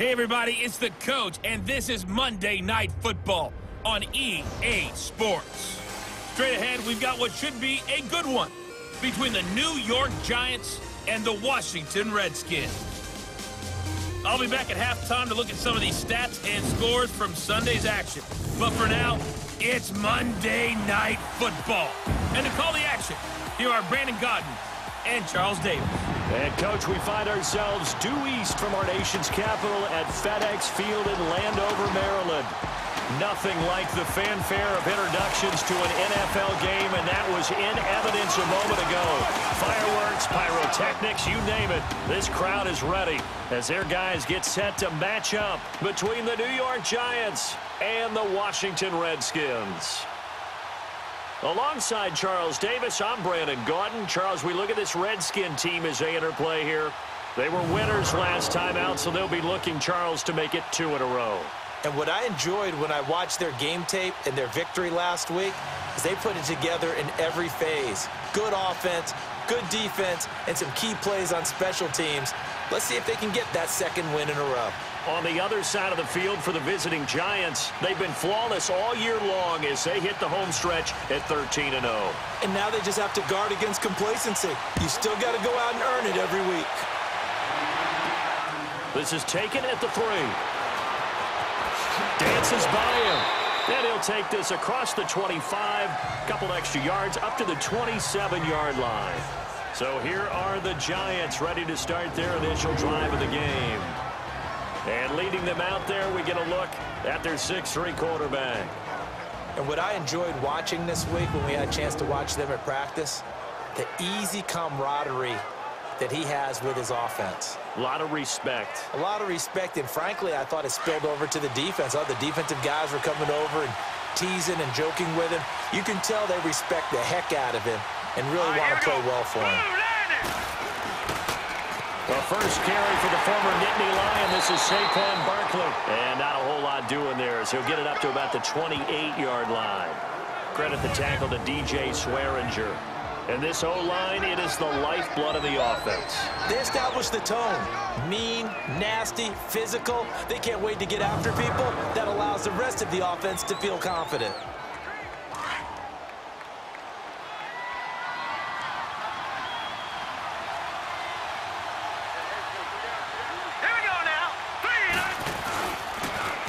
Hey everybody, it's the coach, and this is Monday Night Football on EA Sports. Straight ahead, we've got what should be a good one between the New York Giants and the Washington Redskins. I'll be back at halftime to look at some of these stats and scores from Sunday's action. But for now, it's Monday Night Football. And to call the action, here are Brandon Gaudin and Charles Davis. And, Coach, we find ourselves due east from our nation's capital at FedEx Field in Landover, Maryland. Nothing like the fanfare of introductions to an NFL game, and that was in evidence a moment ago. Fireworks, pyrotechnics, you name it. This crowd is ready as their guys get set to match up between the New York Giants and the Washington Redskins. Alongside Charles Davis, I'm Brandon Gaudin. Charles, we look at this Redskin team as they interplay here. They were winners last time out, so they'll be looking, Charles, to make it 2 in a row. And what I enjoyed when I watched their game tape and their victory last week is they put it together in every phase. Good offense, good defense, and some key plays on special teams. Let's see if they can get that second win in a row. On the other side of the field for the visiting Giants, they've been flawless all year long as they hit the home stretch at 13-0. And now they just have to guard against complacency. You still got to go out and earn it every week. This is taken at the 3. Dances by him. And he'll take this across the 25, couple extra yards up to the 27-yard line. So here are the Giants ready to start their initial drive of the game. And leading them out there, we get a look at their 6'3" quarterback. And what I enjoyed watching this week when we had a chance to watch them at practice, the easy camaraderie that he has with his offense. A lot of respect. A lot of respect, and frankly, I thought it spilled over to the defense. All the defensive guys were coming over and teasing and joking with him. You can tell they respect the heck out of him and really want to play well for him. The first carry for the former Nittany Lion. This is Saquon Barkley. And not a whole lot doing there, so he'll get it up to about the 28-yard line. Credit the tackle to DJ Swearinger. And this O-line, it is the lifeblood of the offense. They establish the tone. Mean, nasty, physical. They can't wait to get after people. That allows the rest of the offense to feel confident.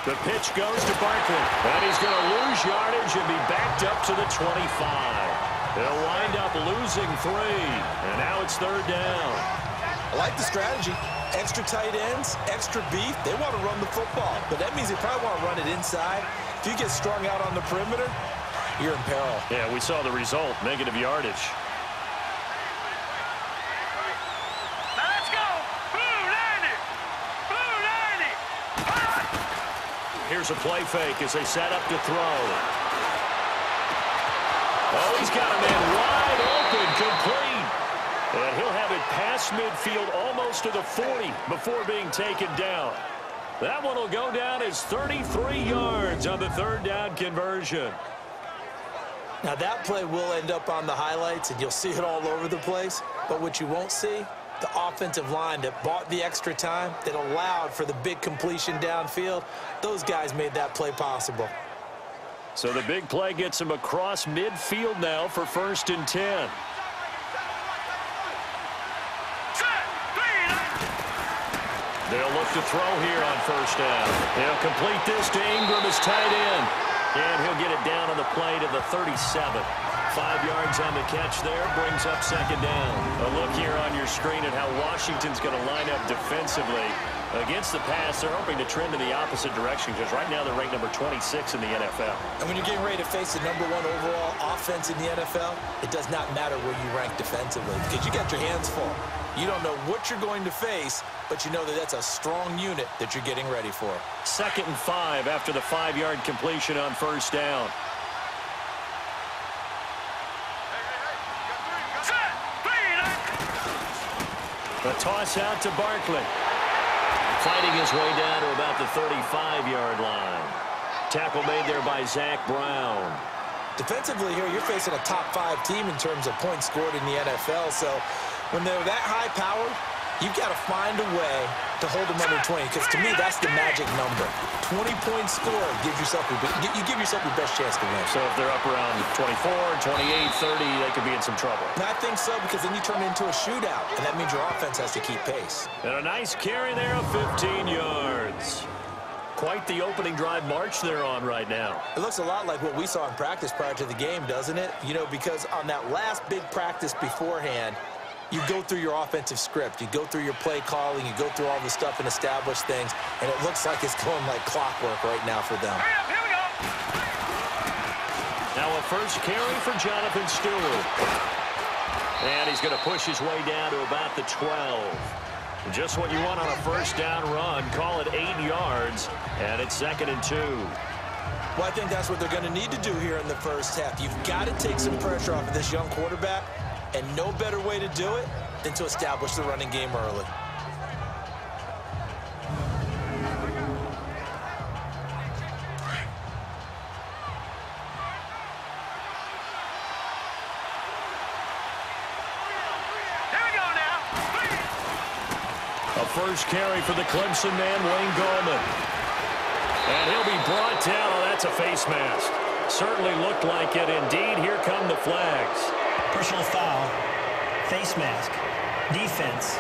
The pitch goes to Barkley, and he's going to lose yardage and be backed up to the 25. They'll wind up losing 3, and now it's 3rd down. I like the strategy. Extra tight ends, extra beef. They want to run the football, but that means they probably want to run it inside. If you get strung out on the perimeter, you're in peril. Yeah, we saw the result, negative yardage. Here's a play fake as they set up to throw. Oh, he's got a man wide open, complete. And he'll have it past midfield almost to the 40 before being taken down. That one will go down as 33 yards on the 3rd down conversion. Now that play will end up on the highlights, and you'll see it all over the place. But what you won't see, the offensive line that bought the extra time, that allowed for the big completion downfield, those guys made that play possible. So the big play gets him across midfield now for 1st and 10. They'll look to throw here on 1st down. He'll complete this to Ingram as tight end. And he'll get it down on the play to the 37. 5 yards on the catch there, brings up 2nd down. A look here on your screen at how Washington's going to line up defensively. Against the pass, they're hoping to trend in the opposite direction because right now they're ranked number 26 in the NFL. And when you're getting ready to face the #1 overall offense in the NFL, it does not matter where you rank defensively because you got your hands full. You don't know what you're going to face, but you know that that's a strong unit that you're getting ready for. 2nd and 5 after the 5-yard completion on 1st down. The toss out to Barkley. Fighting his way down to about the 35-yard line. Tackle made there by Zach Brown. Defensively here, you're facing a top 5 team in terms of points scored in the NFL. So when they're that high-powered, You've got to find a way to hold them under 20, because to me, that's the magic number. 20-point score gives yourself you give yourself your best chance to win. So if they're up around 24, 28, 30, they could be in some trouble. And I think so, because then you turn it into a shootout, and that means your offense has to keep pace. And a nice carry there of 15 yards. Quite the opening drive march they're on right now. It looks a lot like what we saw in practice prior to the game, doesn't it? You know, because on that last big practice beforehand, you go through your offensive script. You go through your play calling. You go through all the stuff and establish things. And it looks like it's going like clockwork right now for them. Here we go. Now a first carry for Jonathan Stewart. And he's going to push his way down to about the 12. Just what you want on a first down run. Call it 8 yards. And it's 2nd and 2. Well, I think that's what they're going to need to do here in the first half. You've got to take some pressure off of this young quarterback. And no better way to do it than to establish the running game early. A first carry for the Clemson man, Wayne Gallman. And he'll be brought down. Oh, that's a face mask. Certainly looked like it. Indeed, here come the flags. Personal foul, face mask, defense.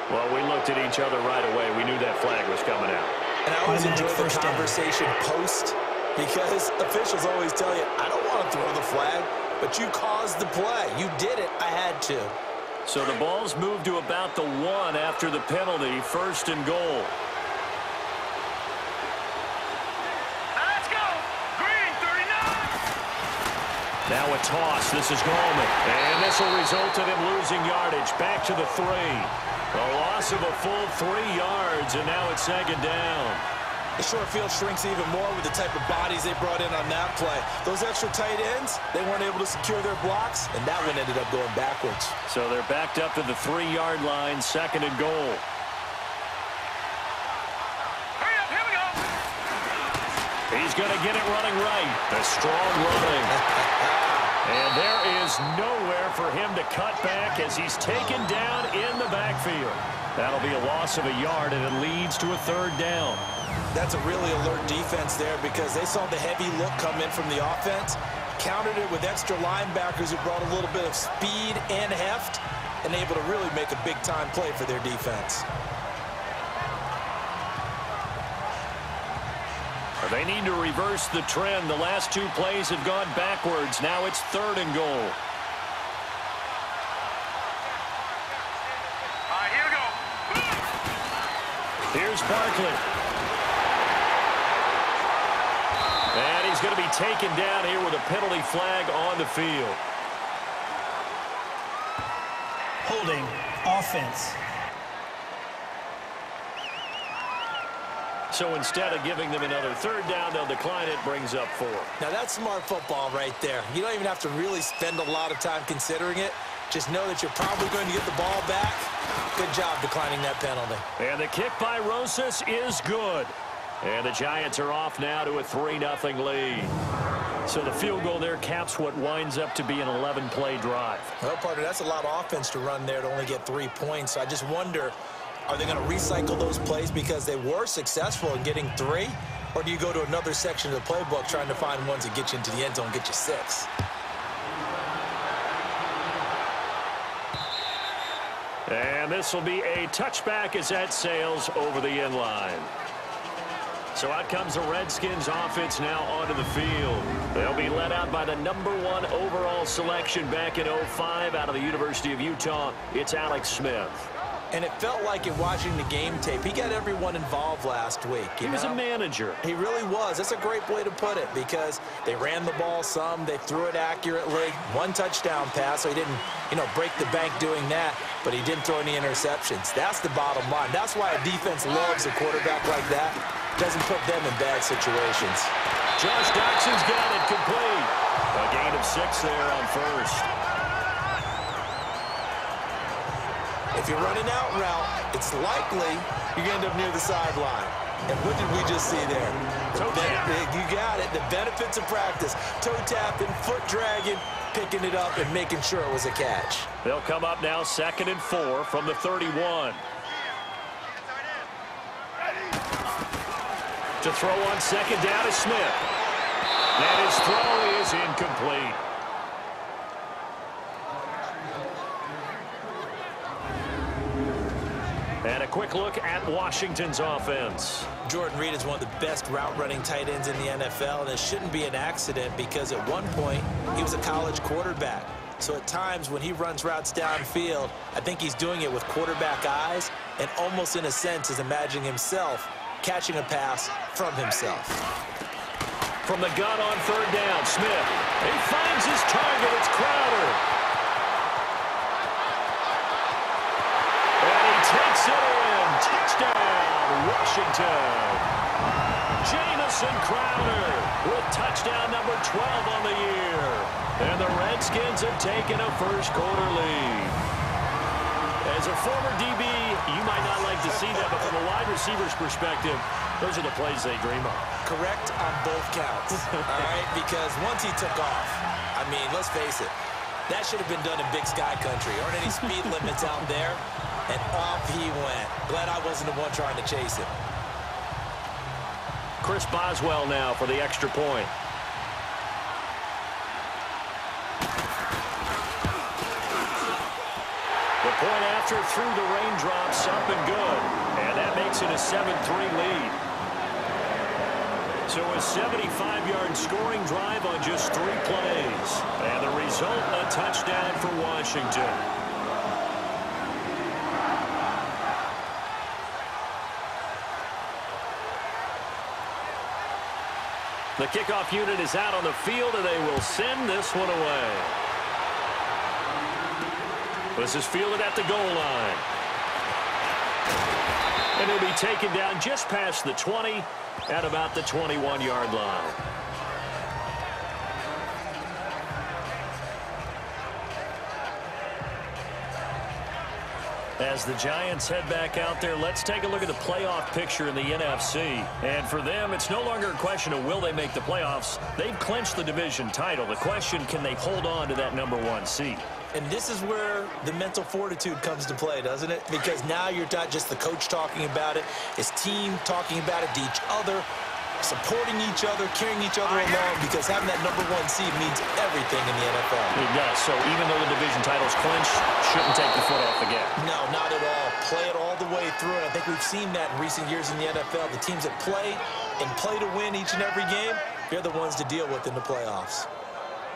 Well, we looked at each other right away. We knew that flag was coming out. And I always enjoy the conversation post, because officials always tell you, I don't want to throw the flag, but you caused the play. You did it. I had to. So the ball's moved to about the 1 after the penalty, 1st and goal. Now a toss. This is Gallman. And this will result in him losing yardage. Back to the 3. A loss of a full 3 yards, and now it's 2nd down. The short field shrinks even more with the type of bodies they brought in on that play. Those extra tight ends, they weren't able to secure their blocks, and that one ended up going backwards. So they're backed up to the 3-yard line, 2nd and goal. Hurry up, here we go. He's going to get it running right. The strong running. And there is nowhere for him to cut back as he's taken down in the backfield. That'll be a loss of a yard, and it leads to a 3rd down. That's a really alert defense there, because they saw the heavy look come in from the offense, countered it with extra linebackers who brought a little bit of speed and heft, and able to really make a big-time play for their defense. They need to reverse the trend. The last 2 plays have gone backwards. Now it's 3rd and goal. All right, here we go. Here's Barkley. And he's going to be taken down here with a penalty flag on the field. Holding, offense. So instead of giving them another 3rd down, they'll decline it. Brings up 4. Now, that's smart football right there. You don't even have to really spend a lot of time considering it. Just know that you're probably going to get the ball back. Good job declining that penalty. And the kick by Rosas is good. And the Giants are off now to a 3-0 lead. So the field goal there caps what winds up to be an 11-play drive. Well, partner, that's a lot of offense to run there to only get 3 points. So I just wonder, are they going to recycle those plays because they were successful in getting 3? Or do you go to another section of the playbook trying to find ones that get you into the end zone and get you 6? And this will be a touchback as that sails over the end line. So out comes the Redskins offense now onto the field. They'll be led out by the #1 overall selection back in 05 out of the University of Utah. It's Alex Smith. And it felt like in watching the game tape, he got everyone involved last week. He was a manager. He really was. That's a great way to put it, because they ran the ball some, they threw it accurately. 1 touchdown pass, so he didn't, break the bank doing that, but he didn't throw any interceptions. That's the bottom line. That's why a defense loves a quarterback like that. Doesn't put them in bad situations. Josh Doxson's got it complete. A gain of 6 there on first. If you're running out route, it's likely you're going to end up near the sideline. And what did we just see there? You got it. The benefits of practice. Toe tapping, foot dragging. picking it up and making sure it was a catch. They'll come up now 2nd and 4 from the 31. To throw on 2nd down is Smith. And his throw is incomplete. And a quick look at Washington's offense. Jordan Reed is one of the best route-running tight ends in the NFL, and it shouldn't be an accident because at one point he was a college quarterback. So at times when he runs routes downfield, I think he's doing it with quarterback eyes and almost in a sense is imagining himself catching a pass from himself. From the gun on 3rd down, Smith. He finds his target. It's Crowder. And he takes it in. Touchdown, Washington. Jamison Crowder with touchdown number 12 on the year. And the Redskins have taken a first-quarter lead. As a former DB, you might not like to see that, but from a wide receiver's perspective, those are the plays they dream of. Correct on both counts, all right? Because once he took off, I mean, let's face it, that should have been done in Big Sky Country. Aren't any speed limits out there? And off he went. Glad I wasn't the one trying to chase him. Chris Boswell now for the extra point. The point after through the raindrops, up and good. And that makes it a 7-3 lead. So a 75-yard scoring drive on just 3 plays. And the result, a touchdown for Washington. The kickoff unit is out on the field, and they will send this one away. This is fielded at the goal line. And he'll be taken down just past the 20 at about the 21-yard line. As the Giants head back out there, let's take a look at the playoff picture in the NFC. And for them, it's no longer a question of will they make the playoffs. They've clinched the division title. The question, can they hold on to that #1 seed? And this is where the mental fortitude comes to play, doesn't it? Because now you're not just the coach talking about it, his team talking about it to each other, supporting each other, carrying each other along, because having that #1 seed means everything in the NFL. It does. So even though the division title's clinched, shouldn't take the foot off the gas. No, not at all. Play it all the way through, and I think we've seen that in recent years in the NFL. The teams that play and play to win each and every game, they're the ones to deal with in the playoffs.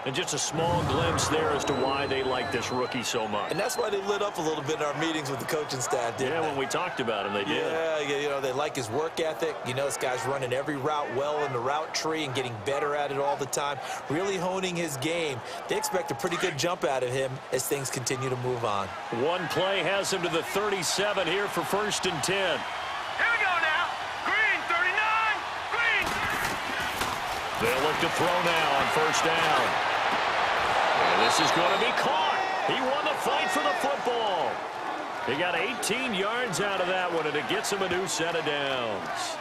And just a small glimpse there as to why they like this rookie so much. And that's why they lit up a little bit in our meetings with the coaching staff, didn't they? When we talked about him, they did. Yeah, you know, they like his work ethic. You know, this guy's running every route well in the route tree and getting better at it all the time, really honing his game. They expect a pretty good jump out of him as things continue to move on. One play has him to the 37 here for 1st and 10. Here we go now. Green, 39. Green. They'll look to throw now on 1st down. And this is going to be caught. He won the fight for the football. He got 18 yards out of that one, and it gets him a new set of downs.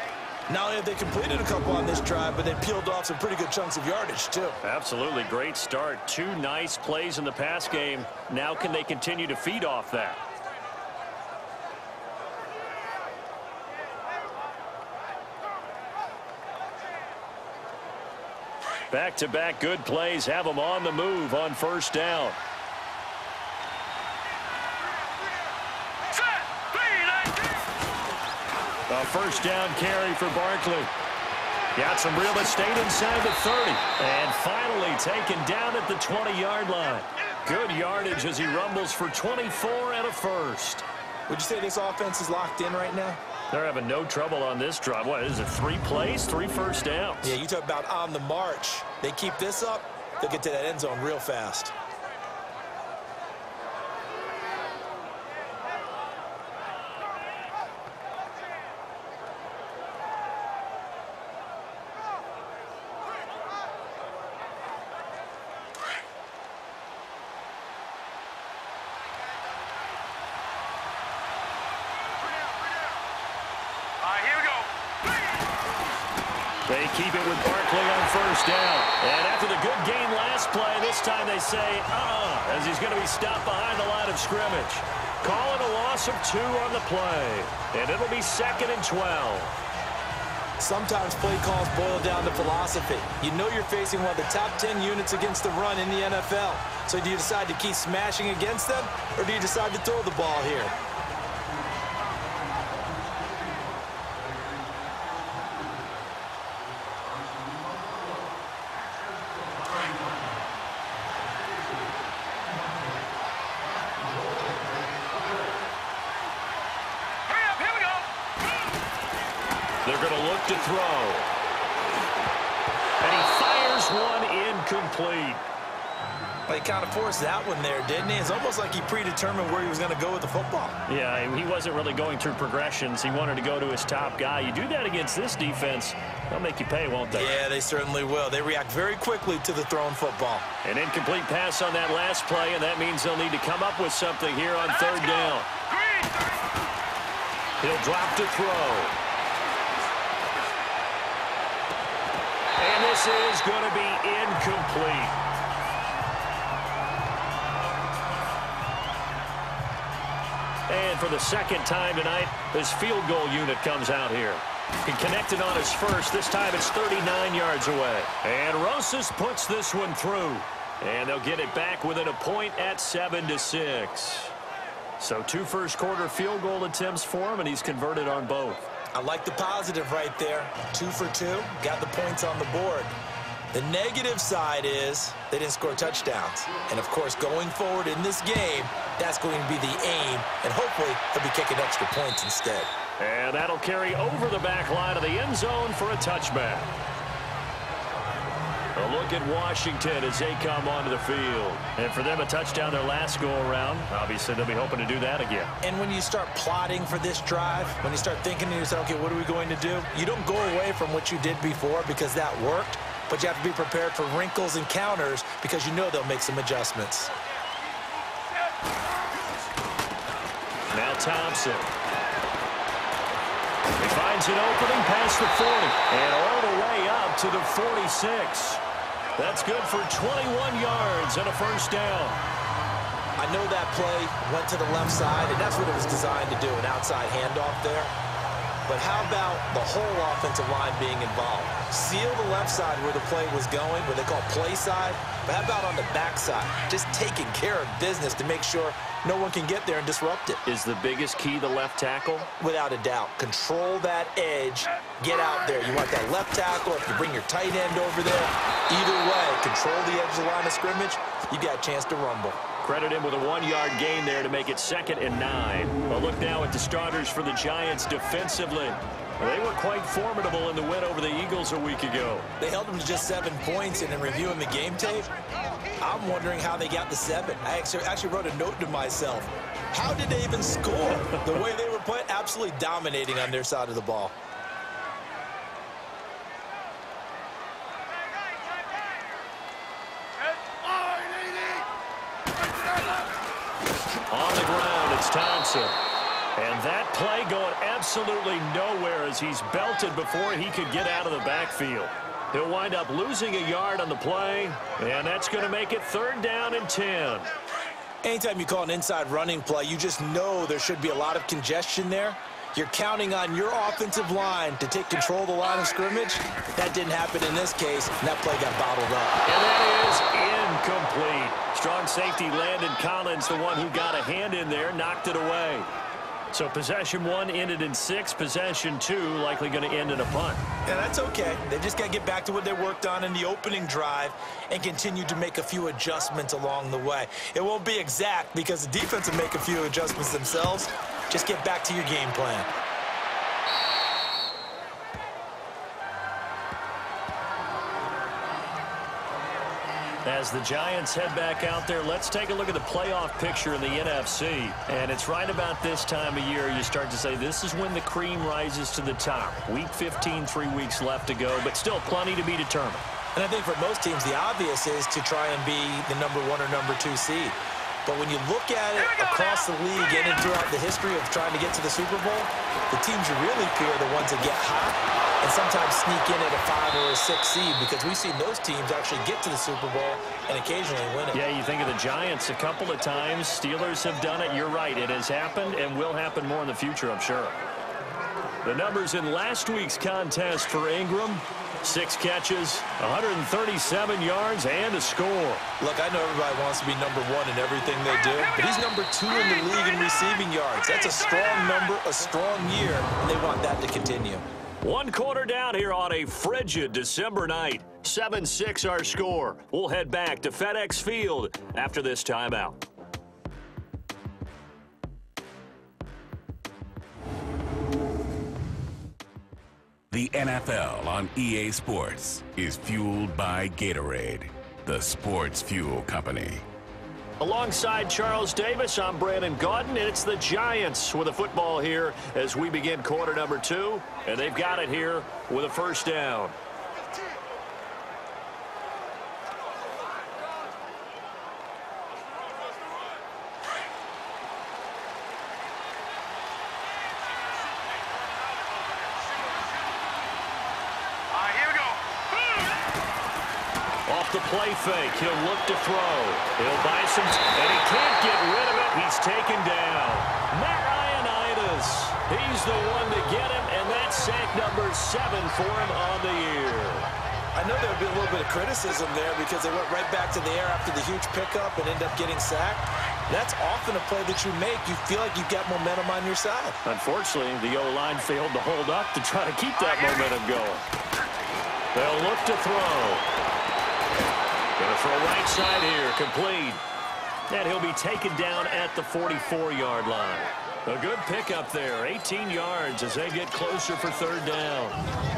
Not only have they completed a couple on this drive, but they peeled off some pretty good chunks of yardage, too. Absolutely. Great start. 2 nice plays in the pass game. Now can they continue to feed off that? Back-to-back good plays have them on the move on 1st down. A 1st down carry for Barkley. Got some real estate inside the 30. And finally taken down at the 20-yard line. Good yardage as he rumbles for 24 and a first. Would you say this offense is locked in right now? They're having no trouble on this drive. What is it, 3 plays, 3 first downs? Yeah, you talk about on the march. They keep this up, they'll get to that end zone real fast. They keep it with Barkley on first down. And after the good gain last play, this time they say, as he's going to be stopped behind the line of scrimmage. Call it a loss of 2 on the play. And it'll be 2nd and 12. Sometimes play calls boil down to philosophy. You know you're facing one of the top 10 units against the run in the NFL. So do you decide to keep smashing against them, or do you decide to throw the ball here? They're going to look to throw. And he fires one incomplete. Well, he kind of forced that one there, didn't he? It's almost like he predetermined where he was going to go with the football. Yeah, he wasn't really going through progressions. He wanted to go to his top guy. You do that against this defense, they'll make you pay, won't they? Yeah, they certainly will. They react very quickly to the thrown football. An incomplete pass on that last play, and that means they'll need to come up with something here on 3rd down. He'll drop to throw. And this is going to be incomplete. And for the 2nd time tonight, this field goal unit comes out here. He connected on his first. This time it's 39 yards away. And Rosas puts this one through. And they'll get it back within a point at 7-6. So 2 first-quarter field goal attempts for him, and he's converted on both. I like the positive right there. 2 for 2. Got the points on the board. The negative side is they didn't score touchdowns. And, of course, going forward in this game, that's going to be the aim. And hopefully he'll be kicking extra points instead. And that'll carry over the back line of the end zone for a touchback. A look at Washington as they come onto the field. And for them, a touchdown their last go-around. Obviously, they'll be hoping to do that again. And when you start plotting for this drive, when you start thinking to yourself, okay, what are we going to do? You don't go away from what you did before because that worked, but you have to be prepared for wrinkles and counters because you know they'll make some adjustments. Now Thompson. He finds an opening past the 40 and all the way up to the 46. That's good for 21 yards and a first down. I know that play went to the left side, and that's what it was designed to do, an outside handoff there. But how about the whole offensive line being involved? Seal the left side where the play was going, what they call play side. But how about on the back side? Just taking care of business to make sure no one can get there and disrupt it. Is the biggest key the left tackle? Without a doubt. Control that edge. Get out there. You want that left tackle. If you bring your tight end over there, either way, control the edge of the line of scrimmage, you got a chance to rumble. Credit him with a 1-yard gain there to make it 2nd and 9. A look now at the starters for the Giants defensively. They were quite formidable in the win over the Eagles a week ago. They held them to just 7 points, and in reviewing the game tape, I'm wondering how they got the 7. I actually wrote a note to myself. How did they even score? The way they were playing, absolutely dominating on their side of the ball. On the ground, it's Thompson. And that play going absolutely nowhere as he's belted before he could get out of the backfield. He'll wind up losing a yard on the play, and that's going to make it 3rd down and 10. Anytime you call an inside running play, you just know there should be a lot of congestion there. You're counting on your offensive line to take control of the line of scrimmage. That didn't happen in this case, and that play got bottled up. And that is incomplete. Strong safety Landon Collins, the one who got a hand in there, knocked it away. So possession 1 ended in 6. Possession 2 likely going to end in a punt. Yeah, that's okay. They just got to get back to what they worked on in the opening drive and continue to make a few adjustments along the way. It won't be exact because the defense will make a few adjustments themselves. Just get back to your game plan. As the Giants head back out there, let's take a look at the playoff picture in the NFC. And it's right about this time of year you start to say this is when the cream rises to the top. Week 15, 3 weeks left to go, but still plenty to be determined. And I think for most teams, the obvious is to try and be the number 1 or number 2 seed. But when you look at it across the league and throughout the history of trying to get to the Super Bowl, the teams you really fear are the ones that get hot and sometimes sneak in at a 5 or a 6 seed, because we've seen those teams actually get to the Super Bowl and occasionally win it. Yeah, you think of the Giants a couple of times. Steelers have done it. You're right. It has happened and will happen more in the future, I'm sure. The numbers in last week's contest for Ingram: 6 catches, 137 yards, and a score. Look, I know everybody wants to be number 1 in everything they do, but he's number 2 in the league in receiving yards. That's a strong number, a strong year, and they want that to continue. 1 quarter down here on a frigid December night. 7-6 our score. We'll head back to FedEx Field after this timeout. The NFL on EA Sports is fueled by Gatorade, the sports fuel company. Alongside Charles Davis, I'm Brandon Gaudin, and it's the Giants with a football here as we begin quarter number 2, and they've got it here with a first down. The play fake. He'll look to throw. He'll buy some, and he can't get rid of it. He's taken down. Matt Ioannidis. He's the one to get him, and that's sack number 7 for him on the year. I know there would be a little bit of criticism there because they went right back to the air after the huge pickup and ended up getting sacked. That's often a play that you make. You feel like you've got momentum on your side. Unfortunately, the O-line failed to hold up to try to keep that momentum going. They'll look to throw. Gonna throw right side here, complete. And he'll be taken down at the 44-yard line. A good pickup there, 18 yards as they get closer for third down.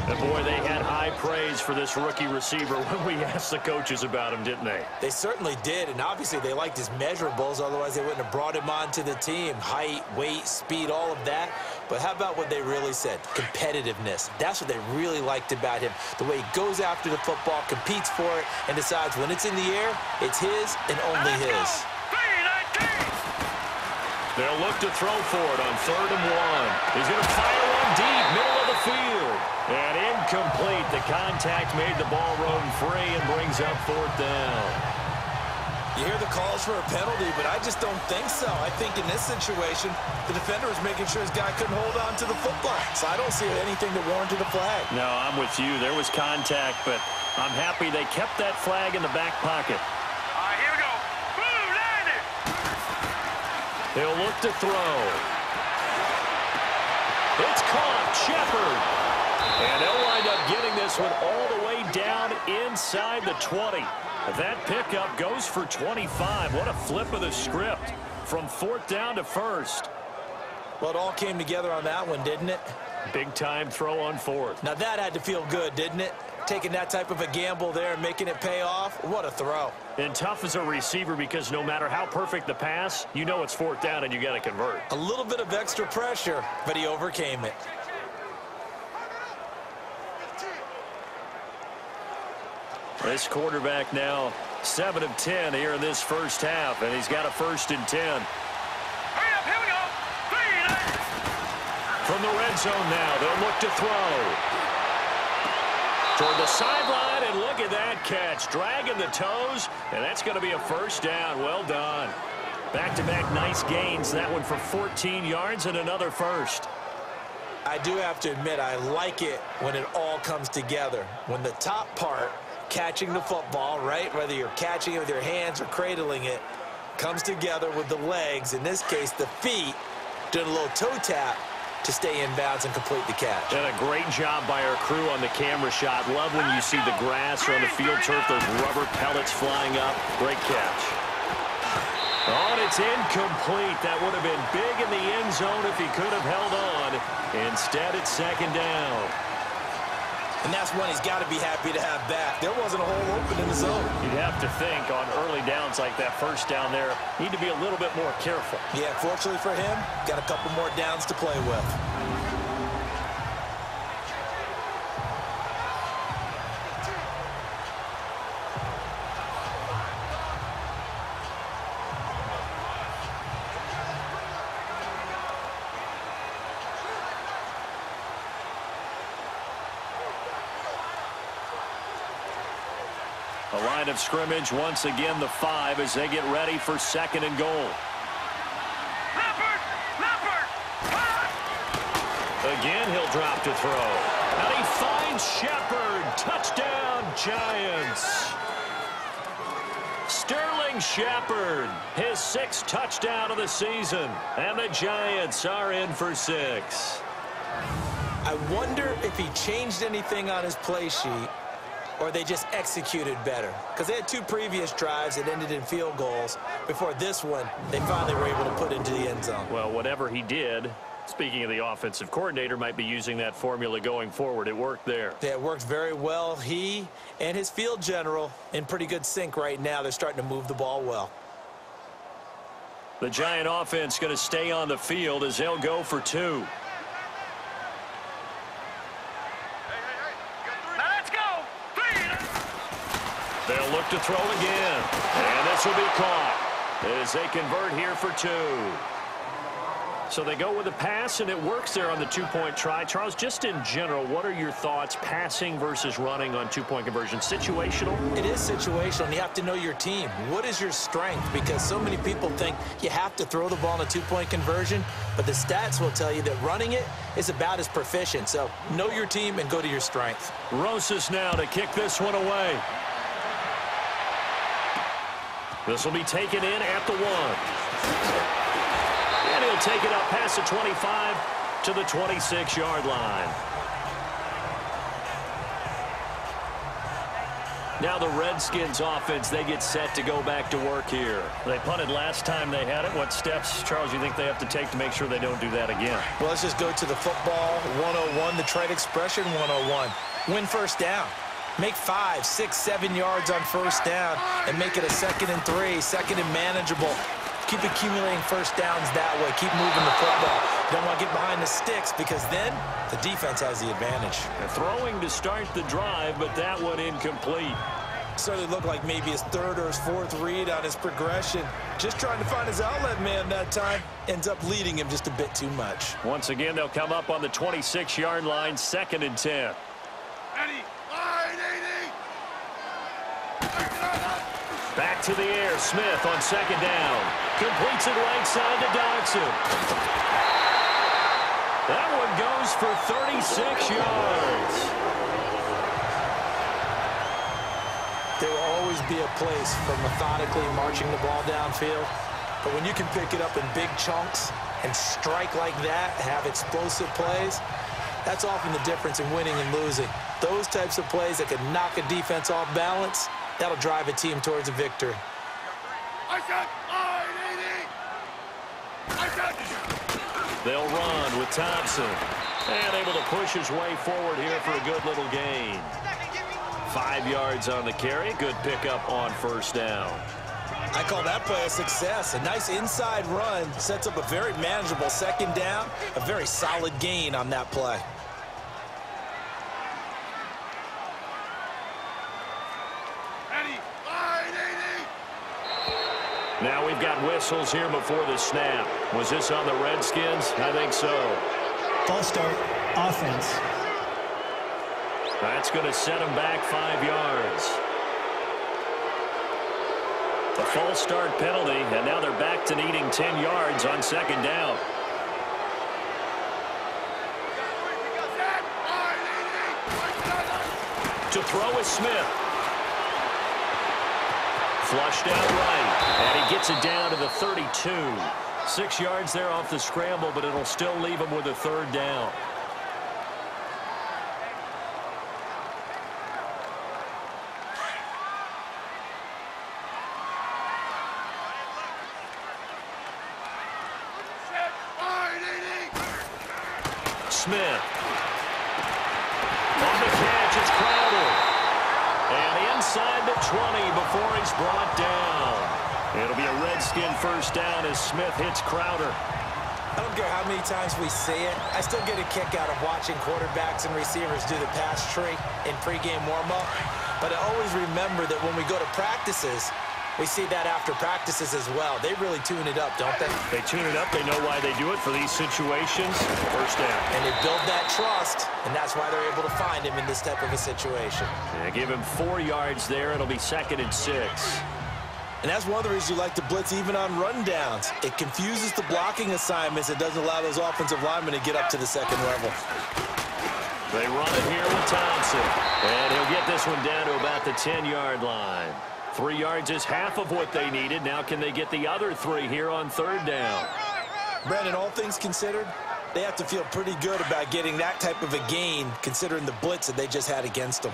And boy, they had high praise for this rookie receiver when we asked the coaches about him, didn't they? They certainly did, and obviously they liked his measurables, otherwise they wouldn't have brought him onto the team. Height, weight, speed, all of that. But how about what they really said? Competitiveness. That's what they really liked about him. The way he goes after the football, competes for it, and decides when it's in the air, it's his and only his. They'll look to throw for it on 3rd and 1. He's going to fire one deep, middle of the field. And incomplete. The contact made the ball roam free and brings up 4th down. You hear the calls for a penalty, but I just don't think so. I think in this situation, the defender was making sure his guy couldn't hold on to the football. So I don't see anything that warranted a flag. No, I'm with you. There was contact, but I'm happy they kept that flag in the back pocket. All right, here we go. Boom, landed. He'll look to throw. It's caught. Shepard. And they'll wind up getting this one all the way down inside the 20. That pickup goes for 25. What a flip of the script from 4th down to 1st. Well, it all came together on that one, didn't it? Big time throw on 4th. Now that had to feel good, didn't it? Taking that type of a gamble there and making it pay off. What a throw. And tough as a receiver because no matter how perfect the pass, you know it's 4th down and you got to convert. A little bit of extra pressure, but he overcame it. This quarterback now 7 of 10 here in this first half, and he's got a 1st and 10. Hurry up, here we go. 3. From the red zone now, they'll look to throw. Toward the sideline, and look at that catch. Dragging the toes, and that's going to be a 1st down. Well done. Back-to-back nice gains. That one for 14 yards and another 1st. I do have to admit, I like it when it all comes together. When the top part, catching the football, right, whether you're catching it with your hands or cradling it, comes together with the legs, in this case the feet, doing a little toe tap to stay in bounds and complete the catch. And a great job by our crew on the camera shot. Love when you see the grass or on the field turf, those rubber pellets flying up. Great catch. Oh, and it's incomplete. That would have been big in the end zone if he could have held on. Instead, it's 2nd down. And that's one he's got to be happy to have back. There wasn't a hole open in the zone. You'd have to think on early downs like that 1st down there, need to be a little bit more careful. Yeah, fortunately for him, got a couple more downs to play with. The line of scrimmage once again the 5 as they get ready for 2nd and goal. Again, he'll drop to throw. And he finds Shepard. Touchdown, Giants. Sterling Shepard, his 6th touchdown of the season. And the Giants are in for 6. I wonder if he changed anything on his play sheet or they just executed better. Because they had 2 previous drives that ended in field goals. Before this one, they finally were able to put into the end zone. Well, whatever he did, speaking of the offensive coordinator, might be using that formula going forward. It worked there. Yeah, it worked very well. He and his field general in pretty good sync right now. They're starting to move the ball well. The Giant offense going to stay on the field as they'll go for 2. They'll look to throw again. And this will be caught as they convert here for 2. So they go with a pass, and it works there on the 2-point try. Charles, just in general, what are your thoughts passing versus running on 2-point conversion? Situational? It is situational, and you have to know your team. What is your strength? Because so many people think you have to throw the ball in a 2-point conversion, but the stats will tell you that running it is about as proficient. So know your team and go to your strength. Rosas now to kick this one away. This will be taken in at the 1. And he'll take it up past the 25 to the 26-yard line. Now the Redskins offense, they get set to go back to work here. They punted last time they had it. What steps, Charles, you think they have to take to make sure they don't do that again? Well, let's just go to the football 101, the trade expression 101. Win first down. Make 5, 6, 7 yards on first down and make it a 2nd and 3, 2nd and manageable. Keep accumulating first downs that way. Keep moving the football. You don't want to get behind the sticks because then the defense has the advantage. They're throwing to start the drive, but that one incomplete. Certainly looked like maybe his 3rd or his 4th read on his progression. Just trying to find his outlet man that time. Ends up leading him just a bit too much. Once again, they'll come up on the 26-yard line, 2nd and 10. Back to the air. Smith on 2nd down. Completes it right side to Dodson. That one goes for 36 yards. There will always be a place for methodically marching the ball downfield. But when you can pick it up in big chunks and strike like that, have explosive plays, that's often the difference in winning and losing. Those types of plays that can knock a defense off balance, that'll drive a team towards a victory. They'll run with Thompson. And able to push his way forward here for a good little gain. 5 yards on the carry. Good pickup on first down. I call that play a success. A nice inside run sets up a very manageable 2nd down. A very solid gain on that play. Now we've got whistles here before the snap. Was this on the Redskins? I think so. False start, offense. That's going to set him back 5 yards. The false start penalty, and now they're back to needing 10 yards on 2nd down. To throw is Smith. Flushed out right, and he gets it down to the 32. 6 yards there off the scramble, but it'll still leave him with a 3rd down. Smith. On the catch, it's Crowder. And inside the 20 before he's brought down. It'll be a Redskin first down as Smith hits Crowder. I don't care how many times we see it. I still get a kick out of watching quarterbacks and receivers do the pass tree in pregame warm-up. But I always remember that when we go to practices, We see that after practices as well. They really tune it up, don't they? They tune it up. They know why they do it for these situations. First down. And they build that trust, and that's why they're able to find him in this type of a situation. Yeah, give him 4 yards there. It'll be 2nd and 6. And that's one of the reasons you like to blitz even on rundowns. It confuses the blocking assignments. It doesn't allow those offensive linemen to get up to the second level. They run it here with Townsend. And he'll get this one down to about the 10-yard line. 3 yards is half of what they needed. Now can they get the other 3 here on 3rd down? Brandon, all things considered, they have to feel pretty good about getting that type of a gain considering the blitz that they just had against them.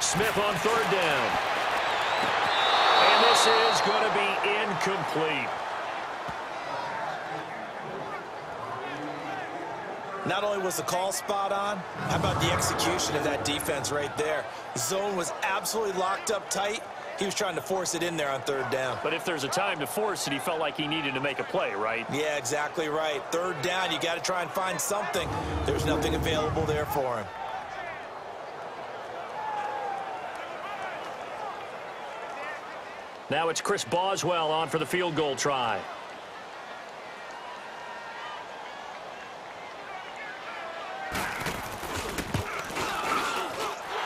Smith on 3rd down. And this is going to be incomplete. Not only was the call spot on, how about the execution of that defense right there? The zone was absolutely locked up tight. He was trying to force it in there on 3rd down. But if there's a time to force it, he felt like he needed to make a play, right? Yeah, exactly right. 3rd down, you got to try and find something. There's nothing available there for him. Now it's Chris Boswell on for the field goal try.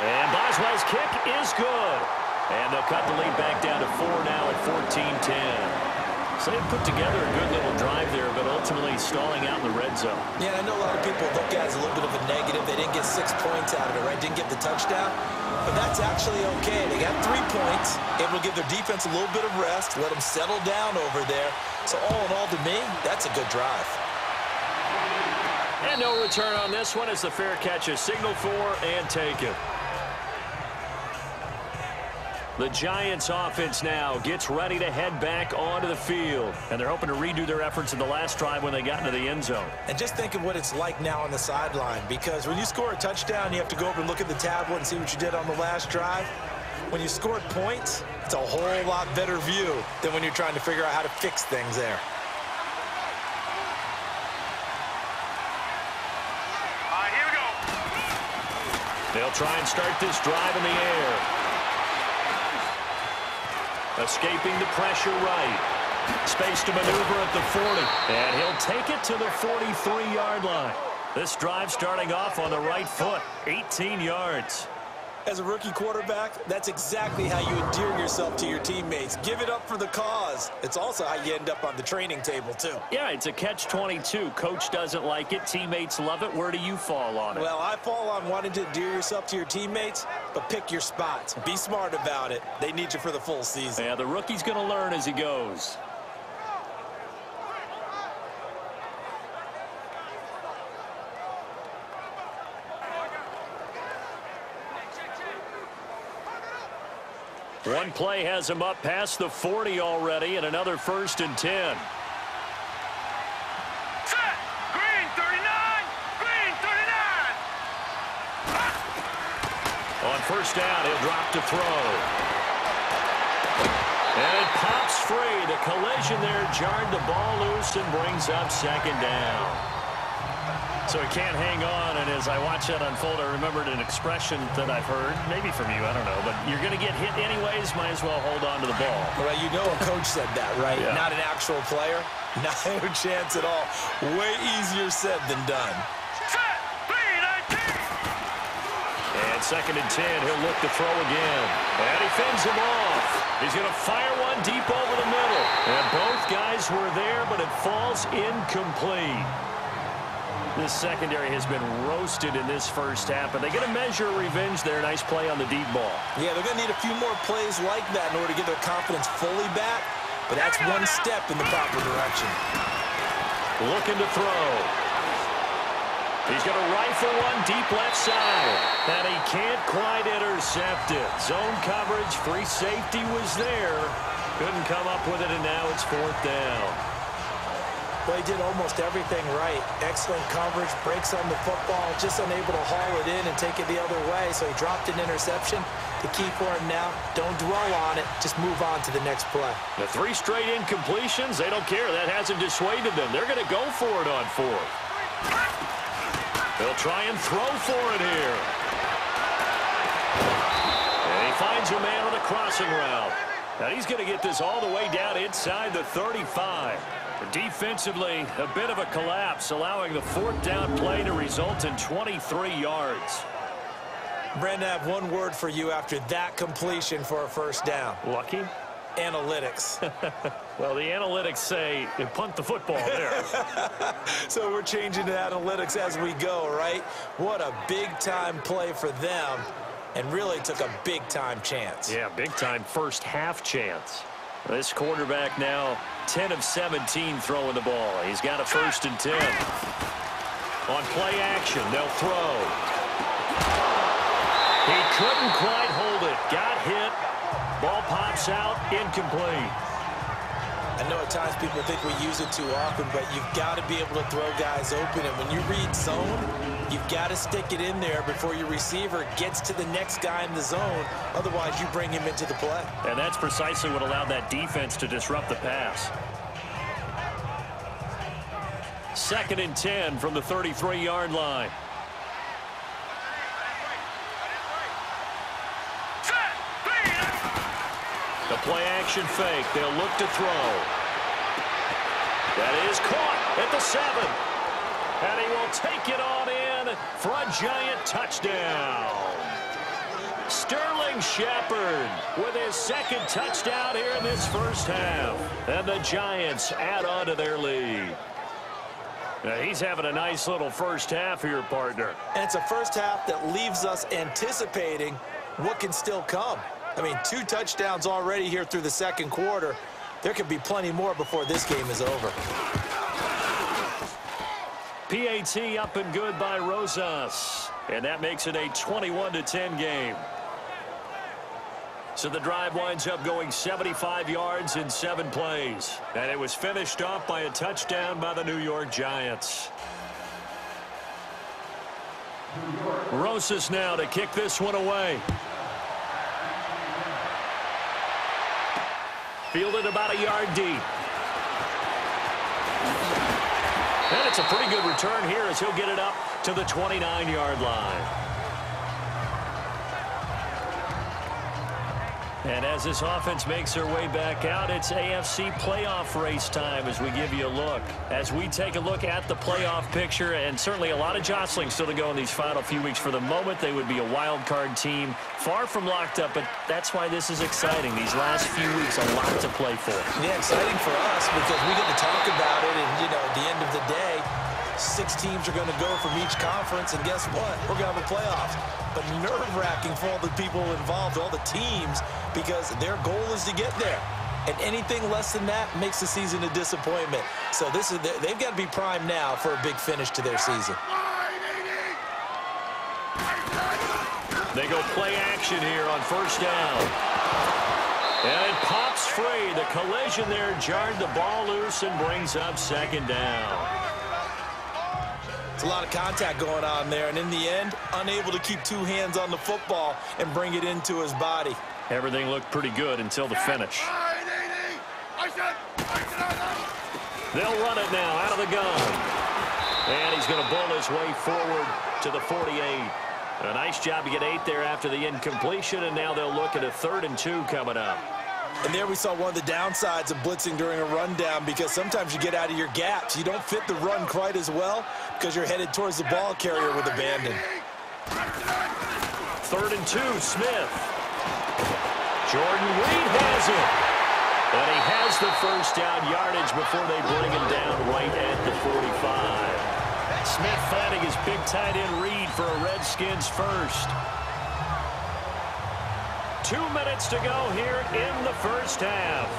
And Boswell's kick is good. And they'll cut the lead back down to 4 now at 14-10. So they put together a good little drive there, but ultimately stalling out in the red zone. Yeah, I know a lot of people look at it as a little bit of a negative. They didn't get 6 points out of it, right? Didn't get the touchdown. But that's actually okay. They got 3 points. Able to give their defense a little bit of rest, let them settle down over there. So all in all, to me, that's a good drive. And no return on this one as the fair catch is signaled for and taken. The Giants offense now gets ready to head back onto the field. And they're hoping to redo their efforts in the last drive when they got into the end zone. And just think of what it's like now on the sideline. Because when you score a touchdown, you have to go over and look at the tablet and see what you did on the last drive. When you scored points, it's a whole lot better view than when you're trying to figure out how to fix things there. All right, here we go. They'll try and start this drive in the air. Escaping the pressure right. Space to maneuver at the 40. And he'll take it to the 43-yard line. This drive starting off on the right foot. 18 yards. As a rookie quarterback, that's exactly how you endear yourself to your teammates. Give it up for the cause. It's also how you end up on the training table, too. Yeah, it's a catch-22. Coach doesn't like it. Teammates love it. Where do you fall on it? Well, I fall on wanting to endear yourself to your teammates, but pick your spots. Be smart about it. They need you for the full season. Yeah, the rookie's going to learn as he goes. One play has him up past the 40 already, and another 1st and 10. Set. Green 39. Green 39. On 1st down, he'll drop to throw. And it pops free. The collision there jarred the ball loose and brings up 2nd down. So he can't hang on, and as I watch that unfold, I remembered an expression that I've heard, maybe from you, I don't know, but you're going to get hit anyways, might as well hold on to the ball. Well, you know a coach said that, right? Yeah. Not an actual player. No chance at all. Way easier said than done. Set. B19. And 2nd and 10, he'll look to throw again. And he fends him off. He's going to fire one deep over the middle. And both guys were there, but it falls incomplete. This secondary has been roasted in this first half, but they get a measure of revenge there. Nice play on the deep ball. Yeah, they're going to need a few more plays like that in order to get their confidence fully back, but that's one step in the proper direction. Looking to throw. He's going to rifle one deep left side, and he can't quite intercept it. Zone coverage, free safety was there. Couldn't come up with it, and now it's 4th down. Well, he did almost everything right. Excellent coverage, breaks on the football, just unable to haul it in and take it the other way, so he dropped an interception. The key for him now, don't dwell on it, just move on to the next play. The 3 straight incompletions, they don't care. That hasn't dissuaded them. They're going to go for it on 4th. They'll try and throw for it here. And he finds a man on the crossing route. And he's going to get this all the way down inside the 35. Defensively, a bit of a collapse, allowing the fourth down play to result in 23 yards. Brandon, I have one word for you after that completion for a first down. Lucky? Analytics. Well, the analytics say you punt the football there. So we're changing to analytics as we go, right? What a big-time play for them, and really took a big-time chance. Yeah, big-time first half chance. This quarterback now 10 of 17 throwing the ball. He's got a 1st and 10. On play action, they'll throw. He couldn't quite hold it. Got hit. Ball pops out, incomplete. I know at times people think we use it too often, but you've got to be able to throw guys open. And when you read zone, you've got to stick it in there before your receiver gets to the next guy in the zone. Otherwise, you bring him into the play. And that's precisely what allowed that defense to disrupt the pass. 2nd and 10 from the 33-yard line. The play-action fake. They'll look to throw. That is caught at the 7. And he will take it on in for a giant touchdown. Sterling Shepard with his 2nd touchdown here in this first half. And the Giants add on to their lead. Now, he's having a nice little first half here, partner. And it's a first half that leaves us anticipating what can still come. I mean, 2 touchdowns already here through the 2nd quarter. There could be plenty more before this game is over. PAT up and good by Rosas. And that makes it a 21-10 game. So the drive winds up going 75 yards in 7 plays. And it was finished off by a touchdown by the New York Giants. Rosas now to kick this one away. Fielded about a yard deep. And it's a pretty good return here as he'll get it up to the 29-yard line. And as this offense makes their way back out, it's AFC playoff race time as we give you a look. As we take a look at the playoff picture, and certainly a lot of jostling still to go in these final few weeks. For the moment, they would be a wild card team, far from locked up, but that's why this is exciting. These last few weeks, a lot to play for. Yeah, exciting for us because we get to talk about it, and, you know, at the end of the day, 6 teams are going to go from each conference, and guess what? We're going to have a playoffs. But nerve-wracking for all the people involved, all the teams, because their goal is to get there. And anything less than that makes the season a disappointment. So this is they've got to be primed now for a big finish to their season. They go play action here on first down. And it pops free. The collision there jarred the ball loose and brings up 2nd down. It's a lot of contact going on there, and in the end, unable to keep 2 hands on the football and bring it into his body. Everything looked pretty good until the finish. They'll run it now out of the gun. And he's going to bull his way forward to the 48. A nice job to get 8 there after the incompletion, and now they'll look at a 3rd and 2 coming up. And there we saw one of the downsides of blitzing during a rundown, because sometimes you get out of your gaps. You don't fit the run quite as well because you're headed towards the ball carrier with abandon. 3rd and 2, Smith. Jordan Reed has it. And he has the first down yardage before they bring him down right at the 45. Smith finding his big tight end Reed for a Redskins first. 2 minutes to go here in the first half.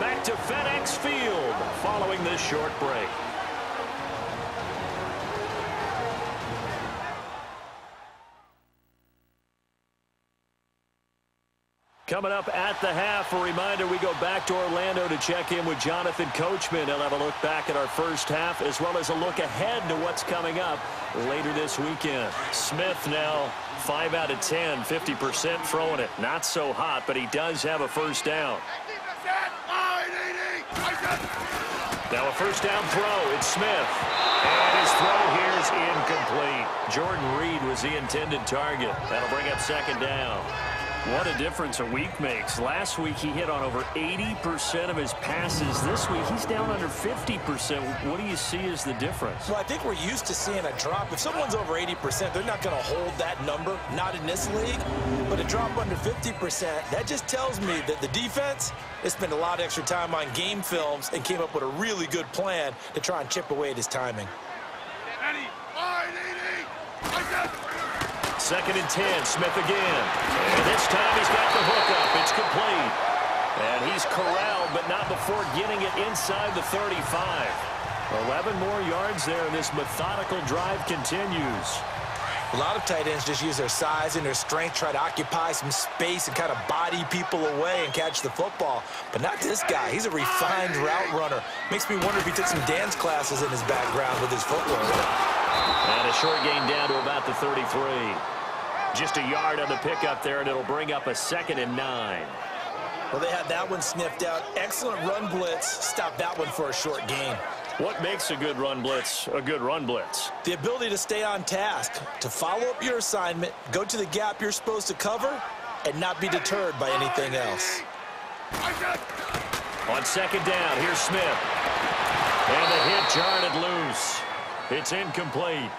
Back to FedEx Field following this short break. Coming up at the half, a reminder, we go back to Orlando to check in with Jonathan Coachman. He'll have a look back at our first half as well as a look ahead to what's coming up later this weekend. Smith now 5 out of 10, 50% throwing it. Not so hot, but he does have a first down. Now a first down throw. It's Smith. And his throw here is incomplete. Jordan Reed was the intended target. That'll bring up second down. What a difference a week makes. Last week he hit on over 80% of his passes. This week he's down under 50%. What do you see as the difference? Well, I think we're used to seeing a drop. If someone's over 80%, they're not going to hold that number, not in this league. But a drop under 50%, that just tells me that the defense has spent a lot of extra time on game films and came up with a really good plan to try and chip away at his timing. Second and 10, Smith again. And this time he's got the hook up. It's complete. And he's corralled, but not before getting it inside the 35. 11 more yards there, and this methodical drive continues. A lot of tight ends just use their size and their strength, try to occupy some space and kind of body people away and catch the football. But not this guy. He's a refined route runner. Makes me wonder if he took some dance classes in his background with his footwork. And a short gain down to about the 33. Just a yard on the pickup there, and it'll bring up a 2nd and 9. Well, they had that one sniffed out. Excellent run blitz. Stopped that one for a short gain. What makes a good run blitz a good run blitz? The ability to stay on task, to follow up your assignment, go to the gap you're supposed to cover, and not be deterred by anything else. On second down, here's Smith. And the hit jarred loose. It's incomplete.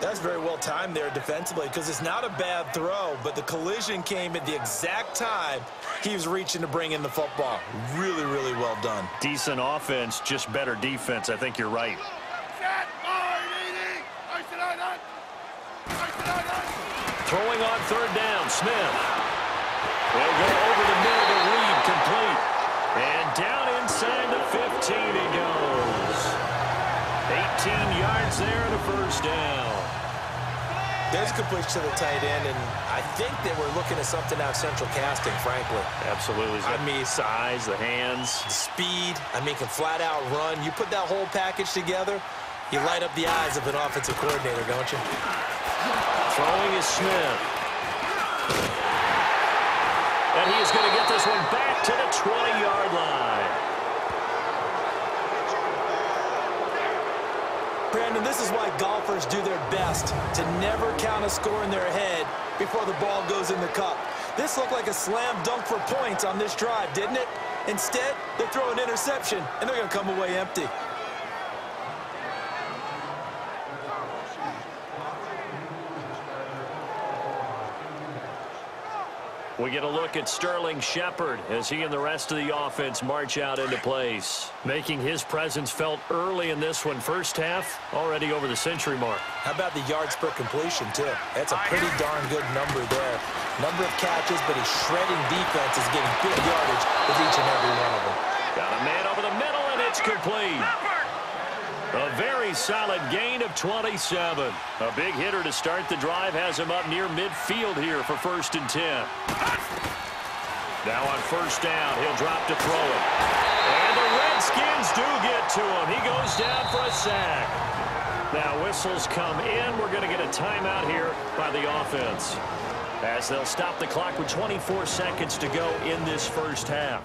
That's very well timed there defensively because it's not a bad throw, but the collision came at the exact time he was reaching to bring in the football. Really, really well done. Decent offense, just better defense. I think you're right. Throwing on third down, Smith. They'll go over the middle to Reed, complete. And down inside the 15 he goes. 18 yards there and a first down. There's completion to the tight end, and I think they were looking at something out of central casting, frankly. Absolutely. I mean, size, the hands. the speed, I mean, can flat out run. You put that whole package together, you light up the eyes of an offensive coordinator, don't you? Throwing is Smith. And he is going to get this one back to the 20-yard line. Brandon, this is why golfers do their best to never count a score in their head before the ball goes in the cup. This looked like a slam dunk for points on this drive, didn't it? Instead, they throw an interception, and they're going to come away empty. We get a look at Sterling Shepard as he and the rest of the offense march out into place. Making his presence felt early in this one. First half, already over the century mark. How about the yards per completion, too? That's a pretty darn good number there. Number of catches, but he's shredding defenses, getting big yardage with each and every one of them. Got a man over the middle, and it's complete. A very solid gain of 27. A big hitter to start the drive has him up near midfield here for 1st and 10. Now on first down, he'll drop to throw it. And the Redskins do get to him. He goes down for a sack. Now whistles come in. We're going to get a timeout here by the offense, as they'll stop the clock with 24 seconds to go in this first half.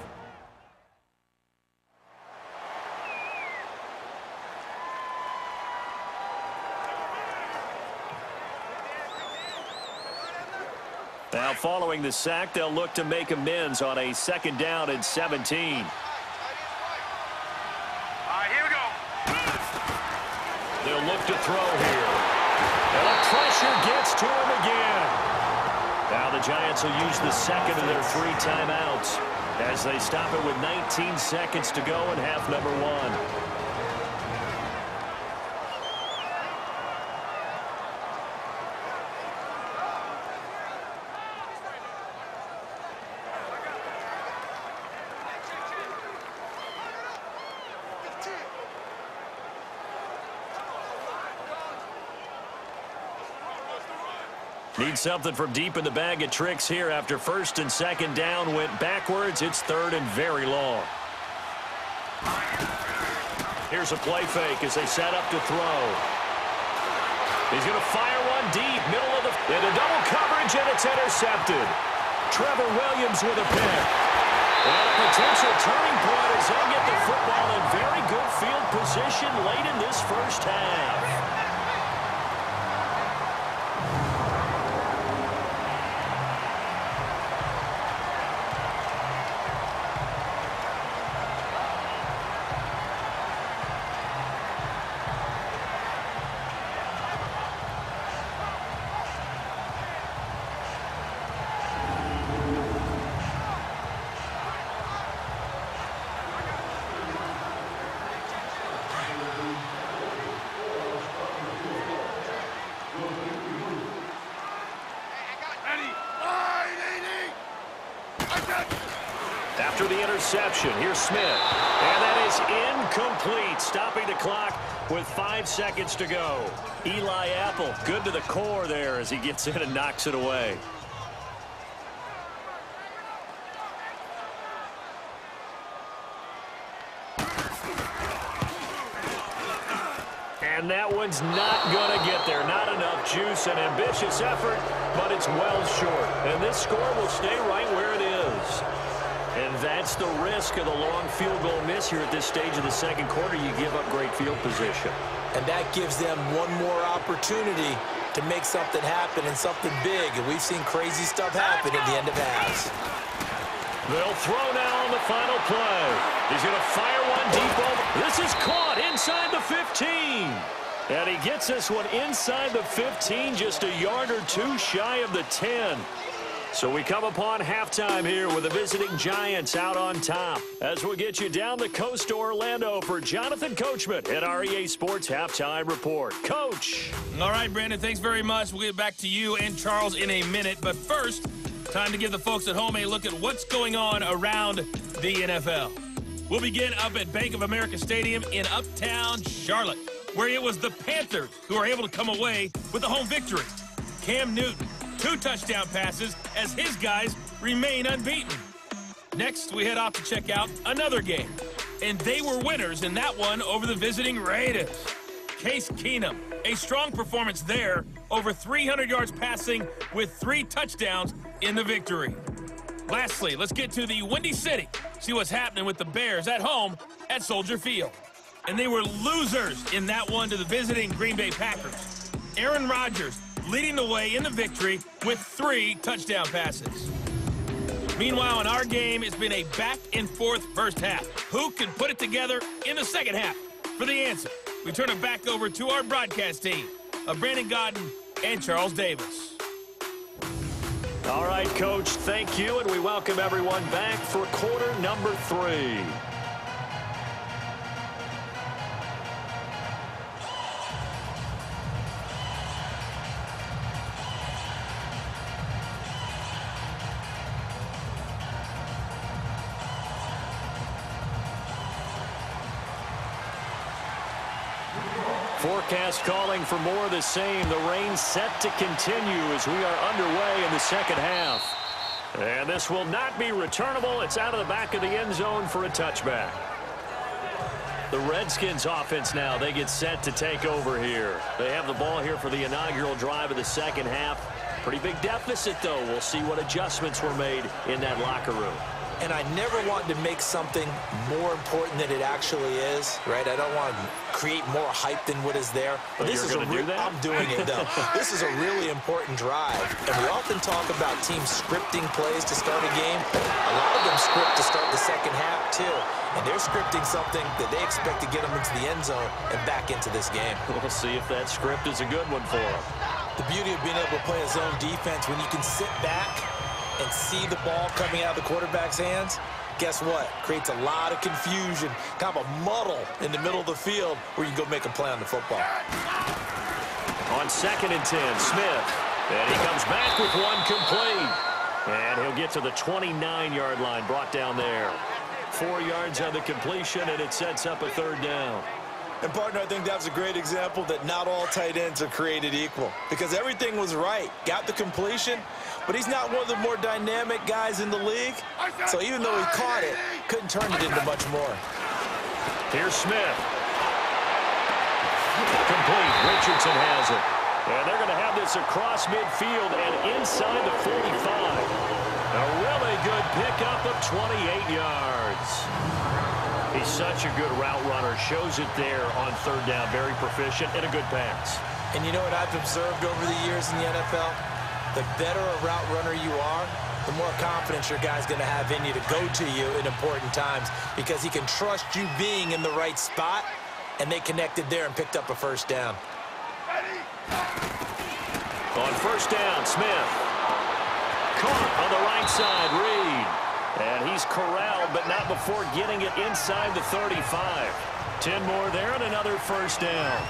Now following the sack, they'll look to make amends on a 2nd down and 17. All right, here we go. They'll look to throw here. And the pressure gets to him again. Now the Giants will use the second of their 3 timeouts as they stop it with 19 seconds to go in half number 1. Need something from deep in the bag of tricks here after 1st and 2nd down went backwards. It's 3rd and very long. Here's a play fake as they set up to throw. He's going to fire one deep, middle of the... into double coverage, and it's intercepted. Trevor Williams with a pick. And a potential turning point as they'll get the football in very good field position late in this first half. After the interception, here's Smith. And that is incomplete, stopping the clock with 5 seconds to go. Eli Apple, good to the core there as he gets in and knocks it away. And that one's not going to get there. Not enough juice. An ambitious effort, but it's well short. And this score will stay right where it is. And that's the risk of the long field goal miss here at this stage of the second quarter. You give up great field position. And that gives them one more opportunity to make something happen and something big. And we've seen crazy stuff happen at the end of halves. They'll throw now on the final play. He's going to fire one deep over. This is caught inside the 15. And he gets this one inside the 15, just a yard or two shy of the 10. So we come upon halftime here with the visiting Giants out on top. As we'll get you down the coast to Orlando for Jonathan Coachman at our EA Sports Halftime Report. Coach. All right, Brandon, thanks very much. We'll get back to you and Charles in a minute. But first, time to give the folks at home a look at what's going on around the NFL. We'll begin up at Bank of America Stadium in Uptown Charlotte, where it was the Panthers who are able to come away with the home victory. Cam Newton, 2 touchdown passes as his guys remain unbeaten. Next, we head off to check out another game. And they were winners in that one over the visiting Raiders. Case Keenum, a strong performance there, over 300 yards passing with 3 touchdowns in the victory. Lastly, let's get to the Windy City, see what's happening with the Bears at home at Soldier Field. And they were losers in that one to the visiting Green Bay Packers. Aaron Rodgers leading the way in the victory with 3 touchdown passes. Meanwhile, in our game, it's been a back-and-forth first half. Who can put it together in the second half? For the answer, we turn it back over to our broadcast team of Brandon Godden and Charles Davis. All right, Coach, thank you, and we welcome everyone back for quarter number 3. Forecast calling for more of the same. The rain set to continue as we are underway in the second half. And this will not be returnable. It's out of the back of the end zone for a touchback. The Redskins offense now, they get set to take over here. They have the ball here for the inaugural drive of the second half. Pretty big deficit, though. We'll see what adjustments were made in that locker room. And I never want to make something more important than it actually is, right? I don't want to create more hype than what is there. But this is I'm doing it, though. This is a really important drive. And we often talk about teams scripting plays to start a game. A lot of them script to start the second half, too. And they're scripting something that they expect to get them into the end zone and back into this game. We'll see if that script is a good one for them. The beauty of being able to play a zone defense, when you can sit back and see the ball coming out of the quarterback's hands, guess what? Creates a lot of confusion, kind of a muddle in the middle of the field where you can go make a play on the football. On 2nd and 10, Smith. And he comes back with one complete. And he'll get to the 29-yard line, brought down there. 4 yards on the completion, and it sets up a 3rd down. And, partner, I think that was a great example that not all tight ends are created equal, because everything was right. Got the completion, but he's not one of the more dynamic guys in the league. So even though he caught it, couldn't turn it into much more. Here's Smith. Complete. Richardson has it. And they're going to have this across midfield and inside the 45. A really good pickup of 28 yards. He's such a good route runner. Shows it there on third down. Very proficient and a good pass. And you know what I've observed over the years in the NFL? The better a route runner you are, the more confidence your guy's going to have in you to go to you in important times because he can trust you being in the right spot, and they connected there and picked up a first down. On first down, Smith. Caught on the right side, Reed. And he's corralled, but not before getting it inside the 35. 10 more there and another first down.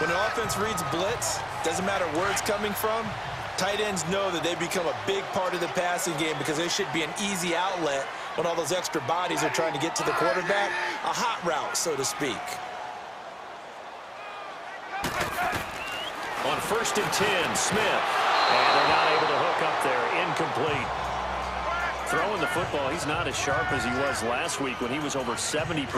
When an offense reads blitz, doesn't matter where it's coming from, tight ends know that they become a big part of the passing game because they should be an easy outlet when all those extra bodies are trying to get to the quarterback. A hot route, so to speak. On first and 10, Smith. And they're not able to hook up there. Incomplete. Throwing the football, he's not as sharp as he was last week when he was over 70%.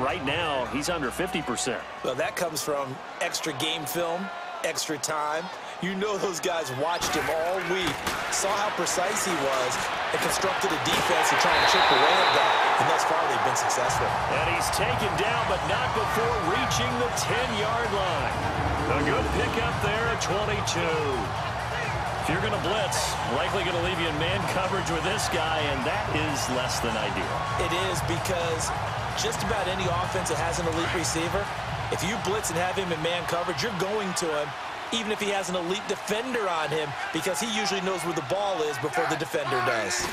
Right now, he's under 50%. Well, that comes from extra game film, extra time. You know those guys watched him all week, saw how precise he was, and constructed a defense to try and chip away at that. And thus far, they've been successful. And he's taken down, but not before reaching the 10-yard line. A good pickup there at 22. If you're going to blitz, likely going to leave you in man coverage with this guy, and that is less than ideal. It is because just about any offense that has an elite receiver, if you blitz and have him in man coverage, you're going to him, even if he has an elite defender on him, because he usually knows where the ball is before the defender does.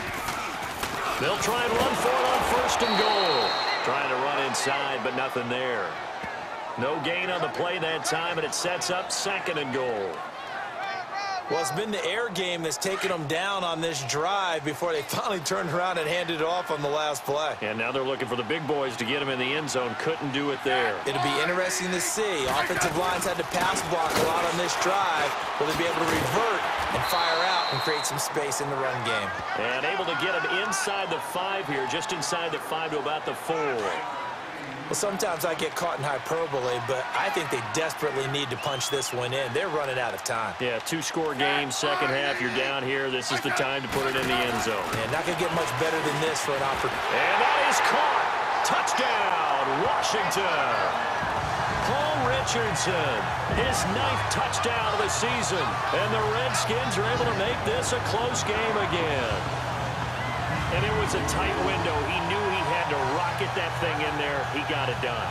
They'll try and run for it on first and goal. Trying to run inside, but nothing there. No gain on the play that time, and it sets up second and goal. Well, it's been the air game that's taken them down on this drive before they finally turned around and handed it off on the last play. And now they're looking for the big boys to get him in the end zone. Couldn't do it there. It'll be interesting to see. Offensive lines had to pass block a lot on this drive. Will they be able to revert and fire out and create some space in the run game? And able to get him inside the 5 here, just inside the 5 to about the 4. Well, sometimes I get caught in hyperbole, but I think they desperately need to punch this one in. They're running out of time. Yeah, 2-score game, second half, you're down here. This is the time to put it in the end zone. And not going to get much better than this for an opportunity. And that is caught. Touchdown, Washington. Paul Richardson, his 9th touchdown of the season. And the Redskins are able to make this a close game again. And it was a tight window. He knew he had to rocket that thing in there. He got it done.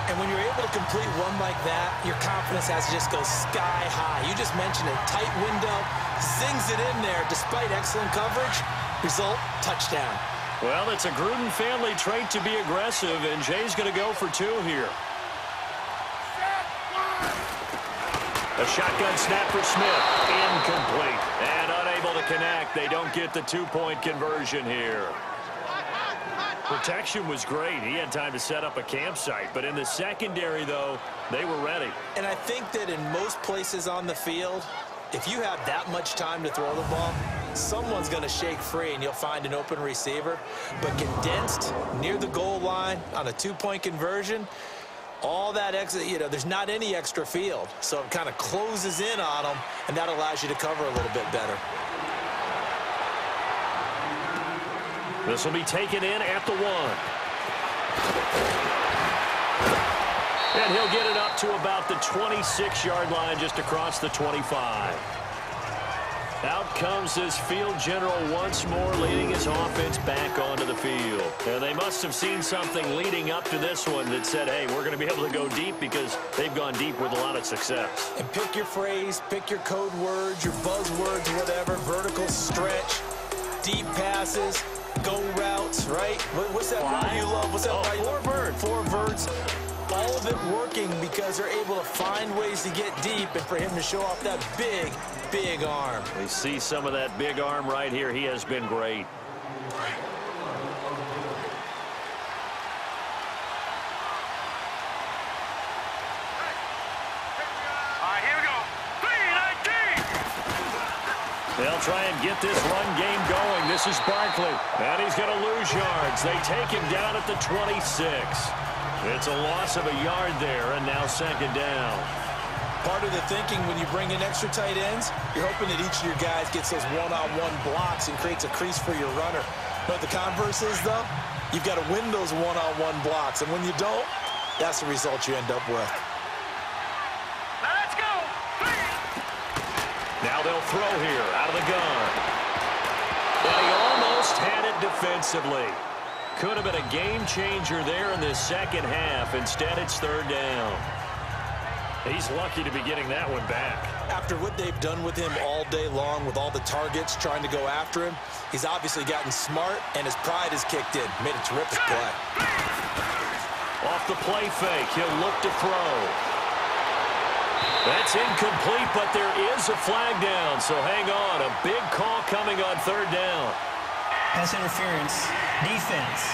And when you're able to complete one like that, your confidence has to just go sky high. You just mentioned a tight window, zings it in there despite excellent coverage. Result, touchdown. Well, it's a Gruden family trait to be aggressive, and Jay's going to go for 2 here. A shotgun snap for Smith. Incomplete. And unable to connect. They don't get the 2-point conversion here. Protection was great. He had time to set up a campsite. But in the secondary, though, they were ready. And I think that in most places on the field, if you have that much time to throw the ball, someone's going to shake free and you'll find an open receiver. But condensed near the goal line on a 2-point conversion, all that extra, there's not any extra field. So it kind of closes in on them, and that allows you to cover a little bit better. This will be taken in at the 1. And he'll get it up to about the 26-yard line, just across the 25. Out comes this field general once more, leading his offense back onto the field. And they must have seen something leading up to this one that said, hey, we're going to be able to go deep, because they've gone deep with a lot of success. And pick your phrase, pick your code words, your buzzwords, whatever, vertical stretch, deep passes, go routes, right? What's that word you love? What's that word you love? 4 verts. 4 verts. All of it working because they're able to find ways to get deep, and for him to show off that big, big arm. We see some of that big arm right here. He has been great. All right, here we go. 3-19. They'll try and get this run game going. This is Barkley, and he's going to lose yards. They take him down at the 26. It's a loss of a yard there, and now second down. Part of the thinking when you bring in extra tight ends, you're hoping that each of your guys gets those one-on-one blocks and creates a crease for your runner. But the converse is, though, you've got to win those one-on-one blocks. And when you don't, that's the result you end up with. Let's go. Now they'll throw here out of the gun. And he almost had it defensively. Could have been a game changer there in this second half. Instead, it's third down. He's lucky to be getting that one back. After what they've done with him all day long with all the targets trying to go after him, he's obviously gotten smart, and his pride has kicked in. Made a terrific play. Off the play fake, he'll look to throw. That's incomplete, but there is a flag down, so hang on. A big call coming on third down. Pass interference. Defense.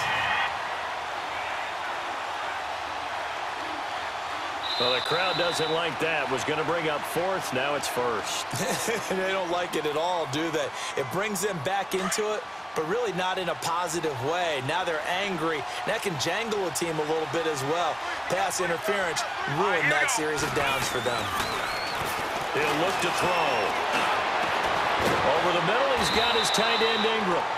Well, the crowd doesn't like that. Was going to bring up fourth. Now it's first. They don't like it at all, do they? It brings them back into it, but really not in a positive way. Now they're angry. That can jangle a team a little bit as well. Pass interference ruined that series of downs for them. He'll look to throw. Over the middle, he's got his tight end Ingram.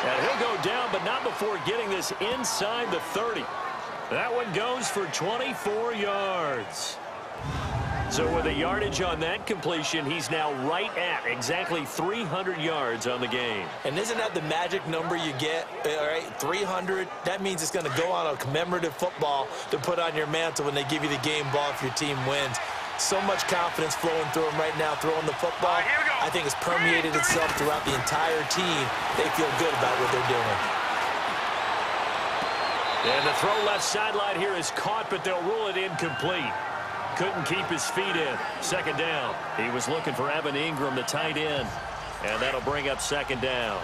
And he'll go down, but not before getting this inside the 30. That one goes for 24 yards. So with the yardage on that completion, he's now right at exactly 300 yards on the game. And isn't that the magic number you get, all right, 300? That means it's going to go on a commemorative football to put on your mantle when they give you the game ball if your team wins. So much confidence flowing through him right now, throwing the football. I think it's permeated itself throughout the entire team. They feel good about what they're doing. And the throw left sideline here is caught, but they'll rule it incomplete. Couldn't keep his feet in. Second down. He was looking for Evan Ingram, the tight end. And that'll bring up second down.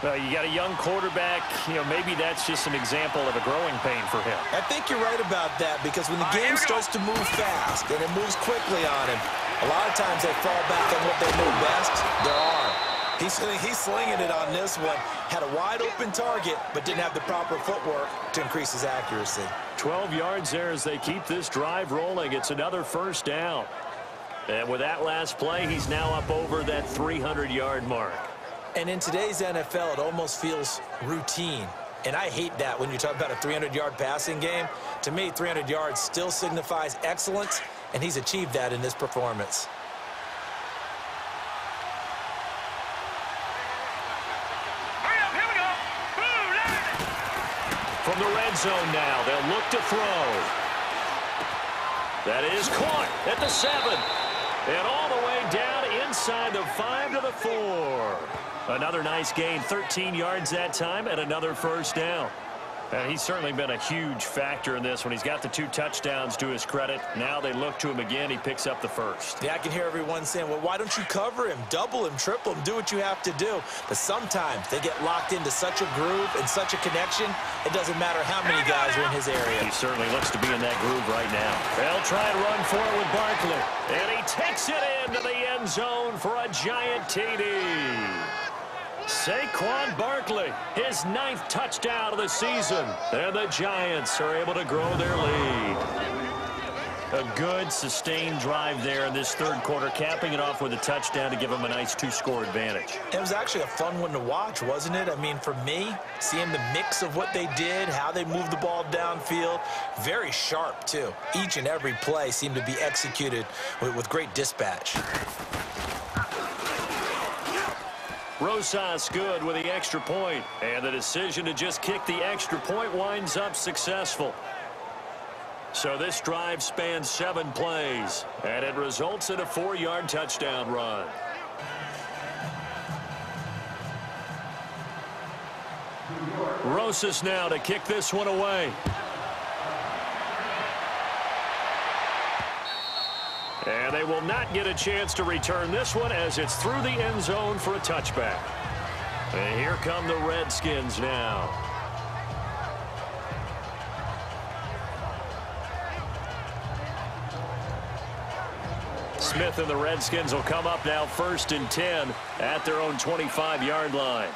Well, you got a young quarterback. You know, maybe that's just an example of a growing pain for him. I think you're right about that, because when the game starts to move fast and it moves quickly on him, a lot of times they fall back on what they know best, their arm. He's slinging it on this one. Had a wide-open target, but didn't have the proper footwork to increase his accuracy. 12 yards there as they keep this drive rolling. It's another first down. And with that last play, he's now up over that 300-yard mark. And in today's NFL, it almost feels routine. And I hate that when you talk about a 300-yard passing game. To me, 300 yards still signifies excellence, and he's achieved that in this performance. From the red zone now, they'll look to throw. That is caught at the 7. And all the way down inside the 5 to the 4. Another nice gain, 13 yards that time, and another first down. And he's certainly been a huge factor in this when he's got the 2 touchdowns to his credit. Now they look to him again. He picks up the first. Yeah, I can hear everyone saying, well, why don't you cover him, double him, triple him, do what you have to do. But sometimes they get locked into such a groove and such a connection, it doesn't matter how many guys are in his area. He certainly looks to be in that groove right now. They'll try and run for it with Barkley. And he takes it into the end zone for a giant TD. Saquon Barkley, his 9th touchdown of the season. And the Giants are able to grow their lead. A good, sustained drive there in this third quarter, capping it off with a touchdown to give them a nice 2-score advantage. It was actually a fun one to watch, wasn't it? I mean, for me, seeing the mix of what they did, how they moved the ball downfield, very sharp, too. Each and every play seemed to be executed with great dispatch. Rosas good with the extra point, and the decision to just kick the extra point winds up successful. So this drive spans 7 plays, and it results in a 4-yard touchdown run. Rosas now to kick this one away. And they will not get a chance to return this one as it's through the end zone for a touchback. And here come the Redskins now. Smith and the Redskins will come up now 1st and 10 at their own 25-yard line.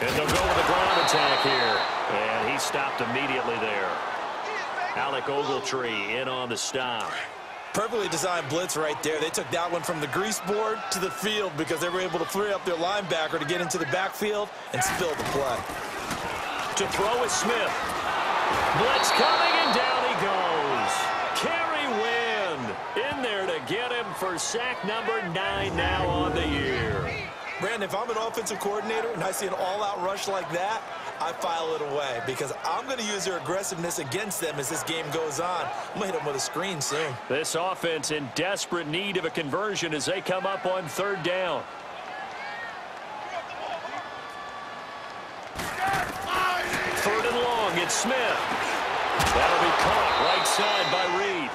And they'll go with a ground attack here. And he stopped immediately there. Alec Ogletree in on the stop. Perfectly designed blitz right there. They took that one from the grease board to the field because they were able to free up their linebacker to get into the backfield and spill the play. To throw is Smith. Blitz coming, and down he goes. Kerry Wynn in there to get him for sack number 9 now on the year. Brandon, if I'm an offensive coordinator and I see an all-out rush like that, I file it away because I'm going to use their aggressiveness against them as this game goes on. I'm going to hit them with a screen soon. This offense in desperate need of a conversion as they come up on 3rd down. Third and long, it's Smith. That'll be caught right side by Reed.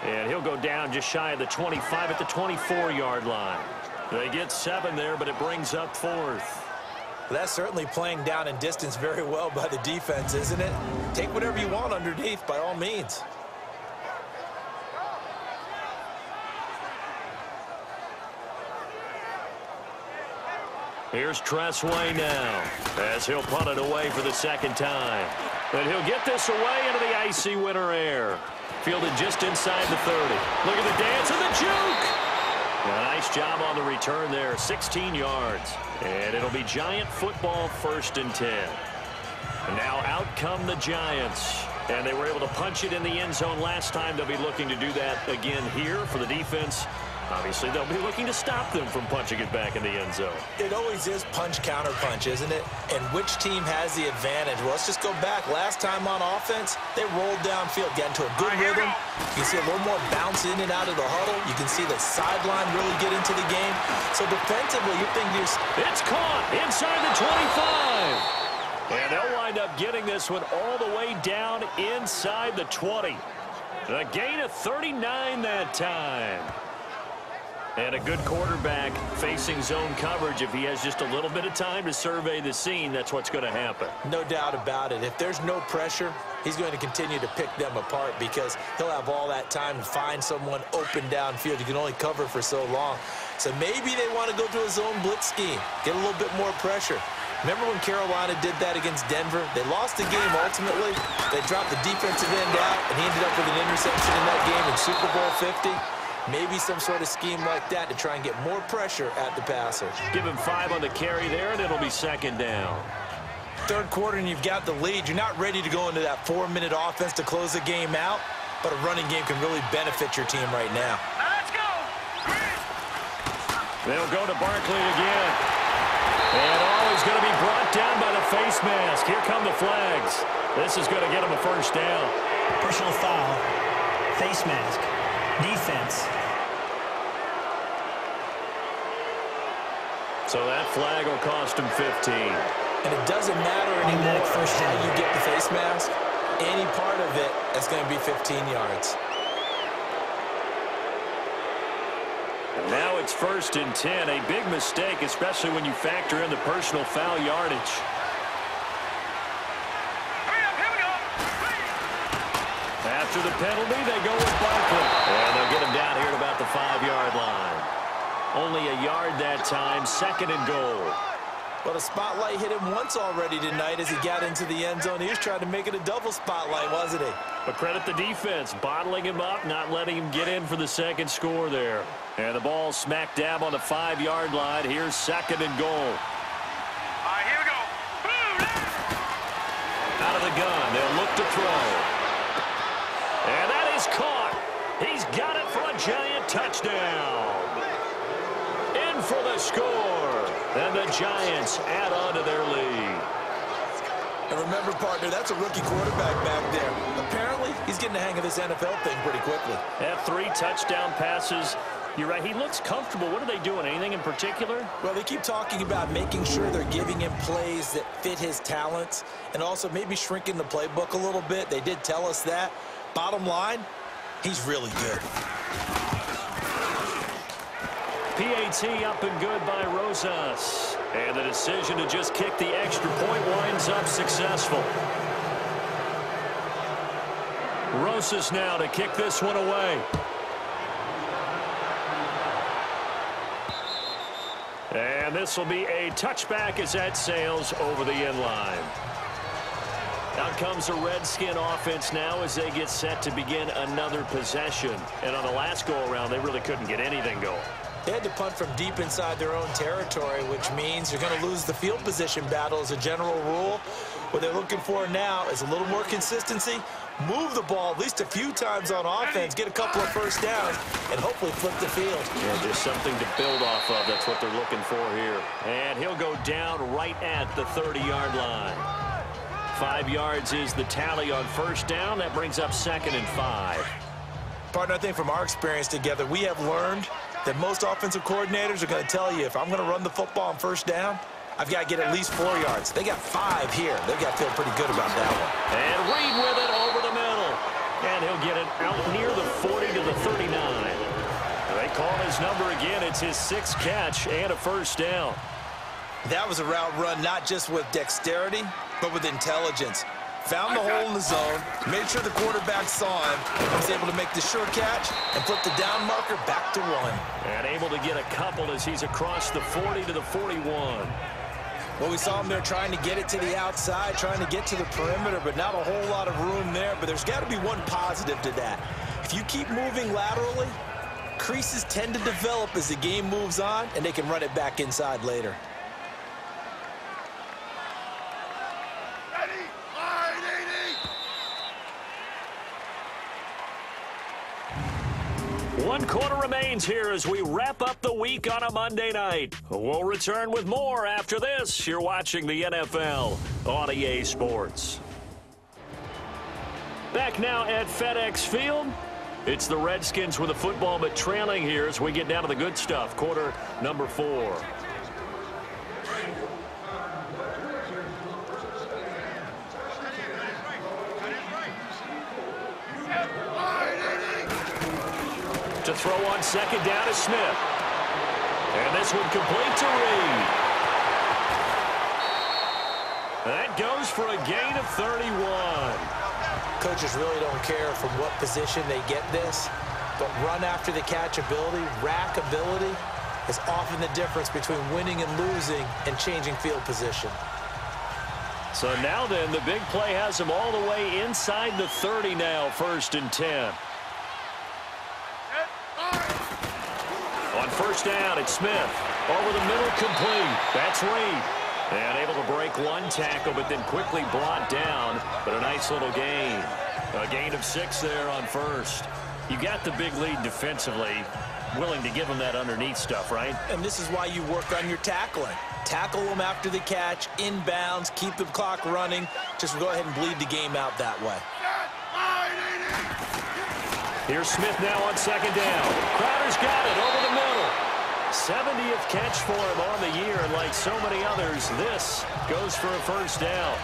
And he'll go down just shy of the 25 at the 24-yard line. They get 7 there, but it brings up 4th. That's certainly playing down in distance very well by the defense, isn't it? Take whatever you want underneath, by all means. Here's Tressway now, as he'll punt it away for the 2nd time. And he'll get this away into the icy winter air. Fielded just inside the 30. Look at the dance and the juke. A nice job on the return there, 16 yards. And it'll be Giant football, 1st and 10. And now out come the Giants. And they were able to punch it in the end zone last time. They'll be looking to do that again here for the defense. Obviously, they'll be looking to stop them from punching it back in the end zone. It always is punch, counter punch, isn't it? And which team has the advantage? Well, let's just go back. Last time on offense, they rolled downfield, got into a good rhythm. You can see a little more bounce in and out of the huddle. You can see the sideline really get into the game. So defensively, you're thinking it's caught inside the 25. And they'll wind up getting this one all the way down inside the 20. A gain of 39 that time. And a good quarterback facing zone coverage. If he has just a little bit of time to survey the scene, that's what's going to happen. No doubt about it. If there's no pressure, he's going to continue to pick them apart because he'll have all that time to find someone open downfield. You can only cover for so long. So maybe they want to go to a zone blitz scheme, get a little bit more pressure. Remember when Carolina did that against Denver? They lost the game ultimately. They dropped the defensive end out, and he ended up with an interception in that game in Super Bowl 50. Maybe some sort of scheme like that to try and get more pressure at the passer. Give him 5 on the carry there, and it'll be 2nd down. 3rd quarter, and you've got the lead. You're not ready to go into that 4-minute offense to close the game out, but a running game can really benefit your team right now. Let's go! They'll go to Barkley again. And always going to be brought down by the face mask. Here come the flags. This is going to get him a 1st down. Personal foul. Face mask. Defense. So that flag will cost him 15. And it doesn't matter anymore how you get the face mask. Any part of it is going to be 15 yards. Now it's 1st and 10. A big mistake, especially when you factor in the personal foul yardage. After the penalty, they go with Barkley. And they'll get him down here at about the 5-yard line. Only a yard that time, 2nd and goal. Well, the spotlight hit him once already tonight as he got into the end zone. He was trying to make it a double spotlight, wasn't he? But credit the defense, bottling him up, not letting him get in for the 2nd score there. And the ball smack dab on the 5-yard line. Here's 2nd and goal. All right, here we go. Out of the gun, they'll look to throw. And that is caught. He's got it for a Giant touchdown. In for the score. And the Giants add on to their lead. And remember, partner, that's a rookie quarterback back there. Apparently, he's getting the hang of this NFL thing pretty quickly. Had 3 touchdown passes. You're right, he looks comfortable. What are they doing? Anything in particular? Well, they keep talking about making sure they're giving him plays that fit his talents and also maybe shrinking the playbook a little bit. They did tell us that. Bottom line, he's really good. PAT up and good by Rosas. And the decision to just kick the extra point winds up successful. Rosas now to kick this one away. And this will be a touchback as that sails over the end line. Out comes the Redskin offense now as they get set to begin another possession. And on the last go-around, they really couldn't get anything going. They had to punt from deep inside their own territory, which means you're going to lose the field position battle as a general rule. What they're looking for now is a little more consistency, move the ball at least a few times on offense, get a couple of first downs, and hopefully flip the field. Yeah, just something to build off of. That's what they're looking for here. And he'll go down right at the 30-yard line. 5 yards is the tally on first down. That brings up 2nd and 5. Partner, I think from our experience together, we have learned that most offensive coordinators are going to tell you, if I'm going to run the football on first down, I've got to get at least 4 yards. They got 5 here. They've got to feel pretty good about that one. And Reed with it over the middle. And he'll get it out near the 40 to the 39. They call his number again. It's his 6th catch and a first down. That was a route run not just with dexterity, but with intelligence. Found the hole in the zone, made sure the quarterback saw him, and was able to make the sure catch and flip the down marker back to 1. And able to get a couple as he's across the 40 to the 41. Well, we saw him there trying to get it to the outside, trying to get to the perimeter, but not a whole lot of room there. But there's got to be one positive to that. If you keep moving laterally, creases tend to develop as the game moves on, and they can run it back inside later. One quarter remains here as we wrap up the week on a Monday night. We'll return with more after this. You're watching the NFL on EA Sports. Back now at FedEx Field. It's the Redskins with the football, but trailing here as we get down to the good stuff. Quarter number 4. To throw on second down is Smith. And this one complete to Reed. That goes for a gain of 31. Coaches really don't care from what position they get this, but run after the catch ability, rack ability, is often the difference between winning and losing and changing field position. So now then, the big play has him all the way inside the 30 now, 1st and 10. On first down, it's Smith. Over the middle, complete. That's Reed. And able to break one tackle, but then quickly brought down. But a nice little gain. A gain of 6 there on first. You got the big lead defensively. Willing to give them that underneath stuff, right? And this is why you work on your tackling. Tackle them after the catch, inbounds, keep the clock running. Just go ahead and bleed the game out that way. Here's Smith now on second down. Crowder's got it over the middle. 70th catch for him on the year, and like so many others, this goes for a first down.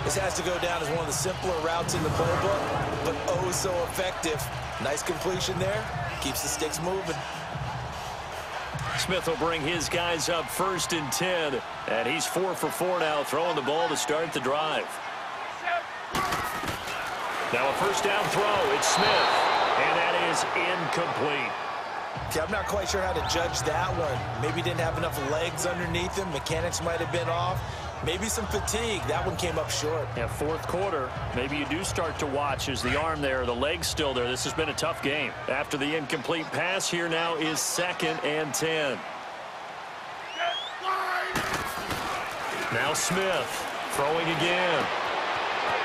This has to go down as one of the simpler routes in the playbook, but oh so effective. Nice completion there. Keeps the sticks moving. Smith will bring his guys up 1st and 10, and he's 4 for 4 now, throwing the ball to start the drive. Now a first down throw. It's Smith, and that is incomplete. Okay, I'm not quite sure how to judge that one. Maybe didn't have enough legs underneath him. Mechanics might have been off. Maybe some fatigue. That one came up short. Yeah, 4th quarter. Maybe you do start to watch as the arm there, the leg's still there. This has been a tough game. After the incomplete pass, here now is 2nd and 10. Now Smith throwing again.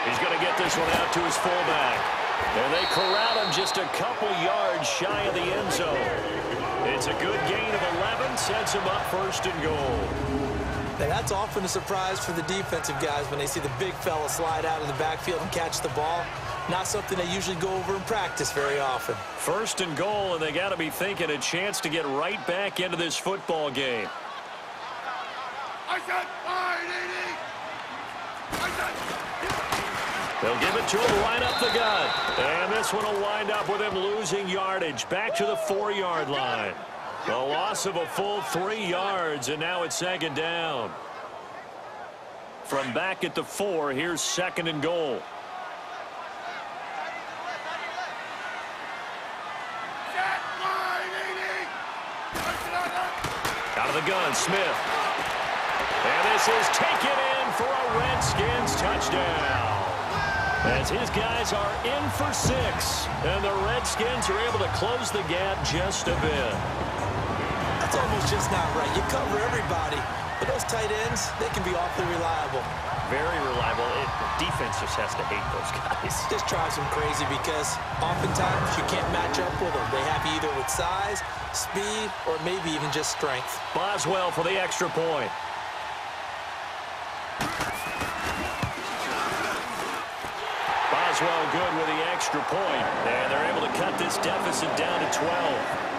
He's going to get this one out to his fullback. And they corral him just a couple yards shy of the end zone. It's a good gain of 11, sets him up 1st and goal. Now, that's often a surprise for the defensive guys when they see the big fella slide out of the backfield and catch the ball. Not something they usually go over in practice very often. 1st and goal, and they got to be thinking a chance to get right back into this football game. They'll give it to him right up the gut. And this one will wind up with him losing yardage back to the 4-yard line. A loss of a full 3 yards, and now it's 2nd down. From back at the 4, here's 2nd and goal. Out of the gun, Smith. And this is taken in for a Redskins touchdown. as his guys are in for 6. And the Redskins are able to close the gap just a bit. That's almost just not right. You cover everybody, but those tight ends, they can be awfully reliable. Very reliable. Defense just has to hate those guys. This drives them crazy because oftentimes you can't match up with them. They have you either with size, speed, or maybe even just strength. Boswell for the extra point. Boswell good with the extra point, and they're able to cut this deficit down to 12.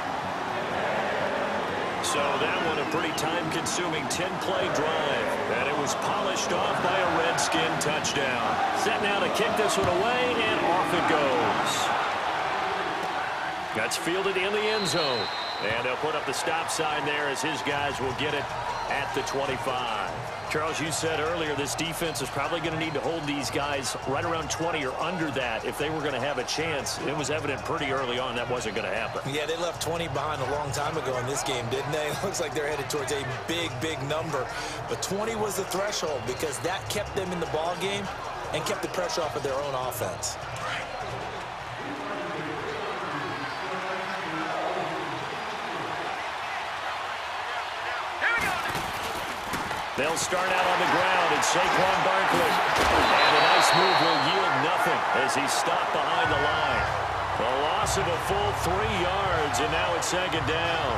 So that one a pretty time-consuming 10-play drive, and it was polished off by a Redskin touchdown. Set now to kick this one away, and off it goes. That's fielded in the end zone, and they'll put up the stop sign there as his guys will get it at the 25. Charles, you said earlier this defense is probably going to need to hold these guys right around 20 or under that if they were going to have a chance. It was evident pretty early on that wasn't going to happen. Yeah, they left 20 behind a long time ago in this game, didn't they? It looks like they're headed towards a big, big number. But 20 was the threshold because that kept them in the ball game and kept the pressure off of their own offense. They'll start out on the ground, and Saquon Barkley. And a nice move will yield nothing as he's stopped behind the line. A loss of a full 3 yards, and now it's second down.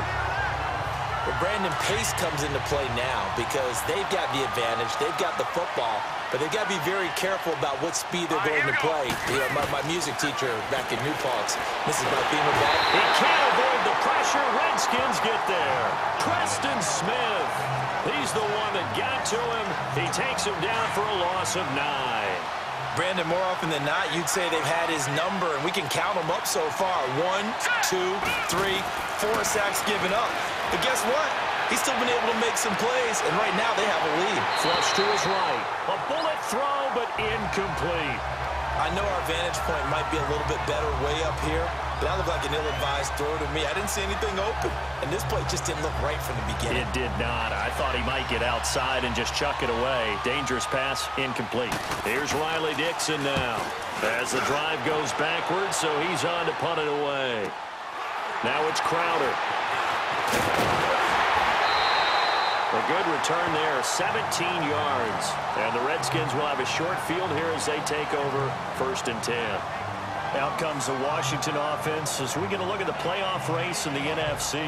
Well, Brandon, pace comes into play now because they've got the advantage. They've got the football, but they've got to be very careful about what speed they're going to play. You know, my music teacher back in New Paltz, this is my theme of that. He can't avoid the pressure. Redskins get there. Preston Smith. He's the one that got to him. He takes him down for a loss of 9. Brandon, more often than not, you'd say they've had his number, and we can count them up so far. 1, 2, 3, 4 sacks given up. But guess what? He's still been able to make some plays, and right now they have a lead. Flush to his right. A bullet throw, but incomplete. I know our vantage point might be a little bit better way up here, but that looked like an ill-advised throw to me. I didn't see anything open, and this play just didn't look right from the beginning. It did not. I thought he might get outside and just chuck it away. Dangerous pass, incomplete. Here's Riley Dixon now as the drive goes backwards, so he's on to punt it away. Now it's Crowder. A good return there, 17 yards. And the Redskins will have a short field here as they take over 1st and 10. Out comes the Washington offense as we're going to look at the playoff race in the NFC.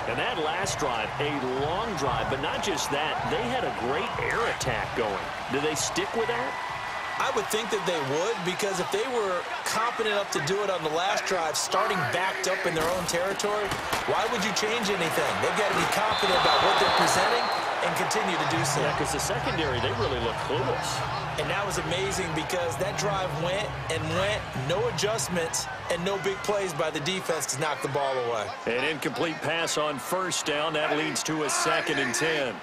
And that last drive, a long drive, but not just that, they had a great air attack going. Do they stick with that? I would think that they would, because if they were confident enough to do it on the last drive, starting backed up in their own territory, why would you change anything? They've got to be confident about what they're presenting and continue to do so. Yeah, because the secondary, they really look clueless. And that was amazing because that drive went and went, no adjustments, and no big plays by the defense to knock the ball away. An incomplete pass on 1st down. That leads to a 2nd and 10.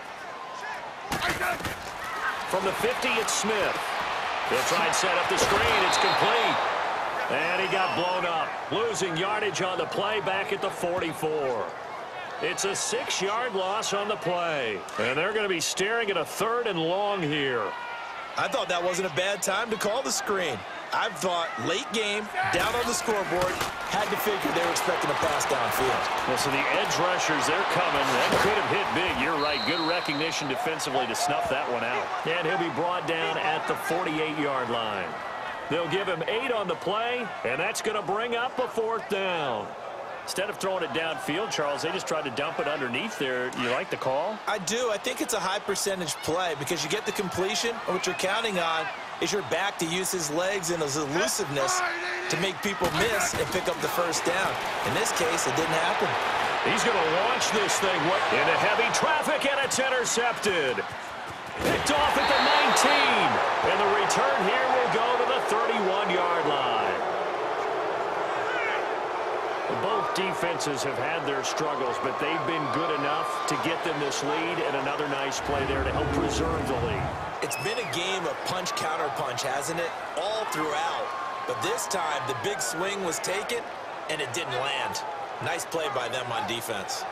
From the 50, it's Smith. He'll try and set up the screen. It's complete. And he got blown up. Losing yardage on the play back at the 44. It's a 6-yard loss on the play. And they're going to be staring at a 3rd and long here. I thought that wasn't a bad time to call the screen. I thought late game, down on the scoreboard, had to figure they were expecting a pass downfield. Well, so the edge rushers, they're coming. That could have hit big. You're right. Good recognition defensively to snuff that one out. And he'll be brought down at the 48-yard line. They'll give him 8 on the play, and that's going to bring up a 4th down. Instead of throwing it downfield, Charles, they just tried to dump it underneath there. You like the call? I do. I think it's a high-percentage play because you get the completion, and what you're counting on is your back to use his legs and his elusiveness to make people miss and pick up the 1st down. In this case, it didn't happen. He's going to launch this thing into heavy traffic, and it's intercepted. Picked off at the 19. And the return here will go to the 31-yard line. Both defenses have had their struggles, but they've been good enough to get them this lead, and another nice play there to help preserve the lead. It's been a game of punch-counter-punch, hasn't it? All throughout. But this time, the big swing was taken, and it didn't land. Nice play by them on defense.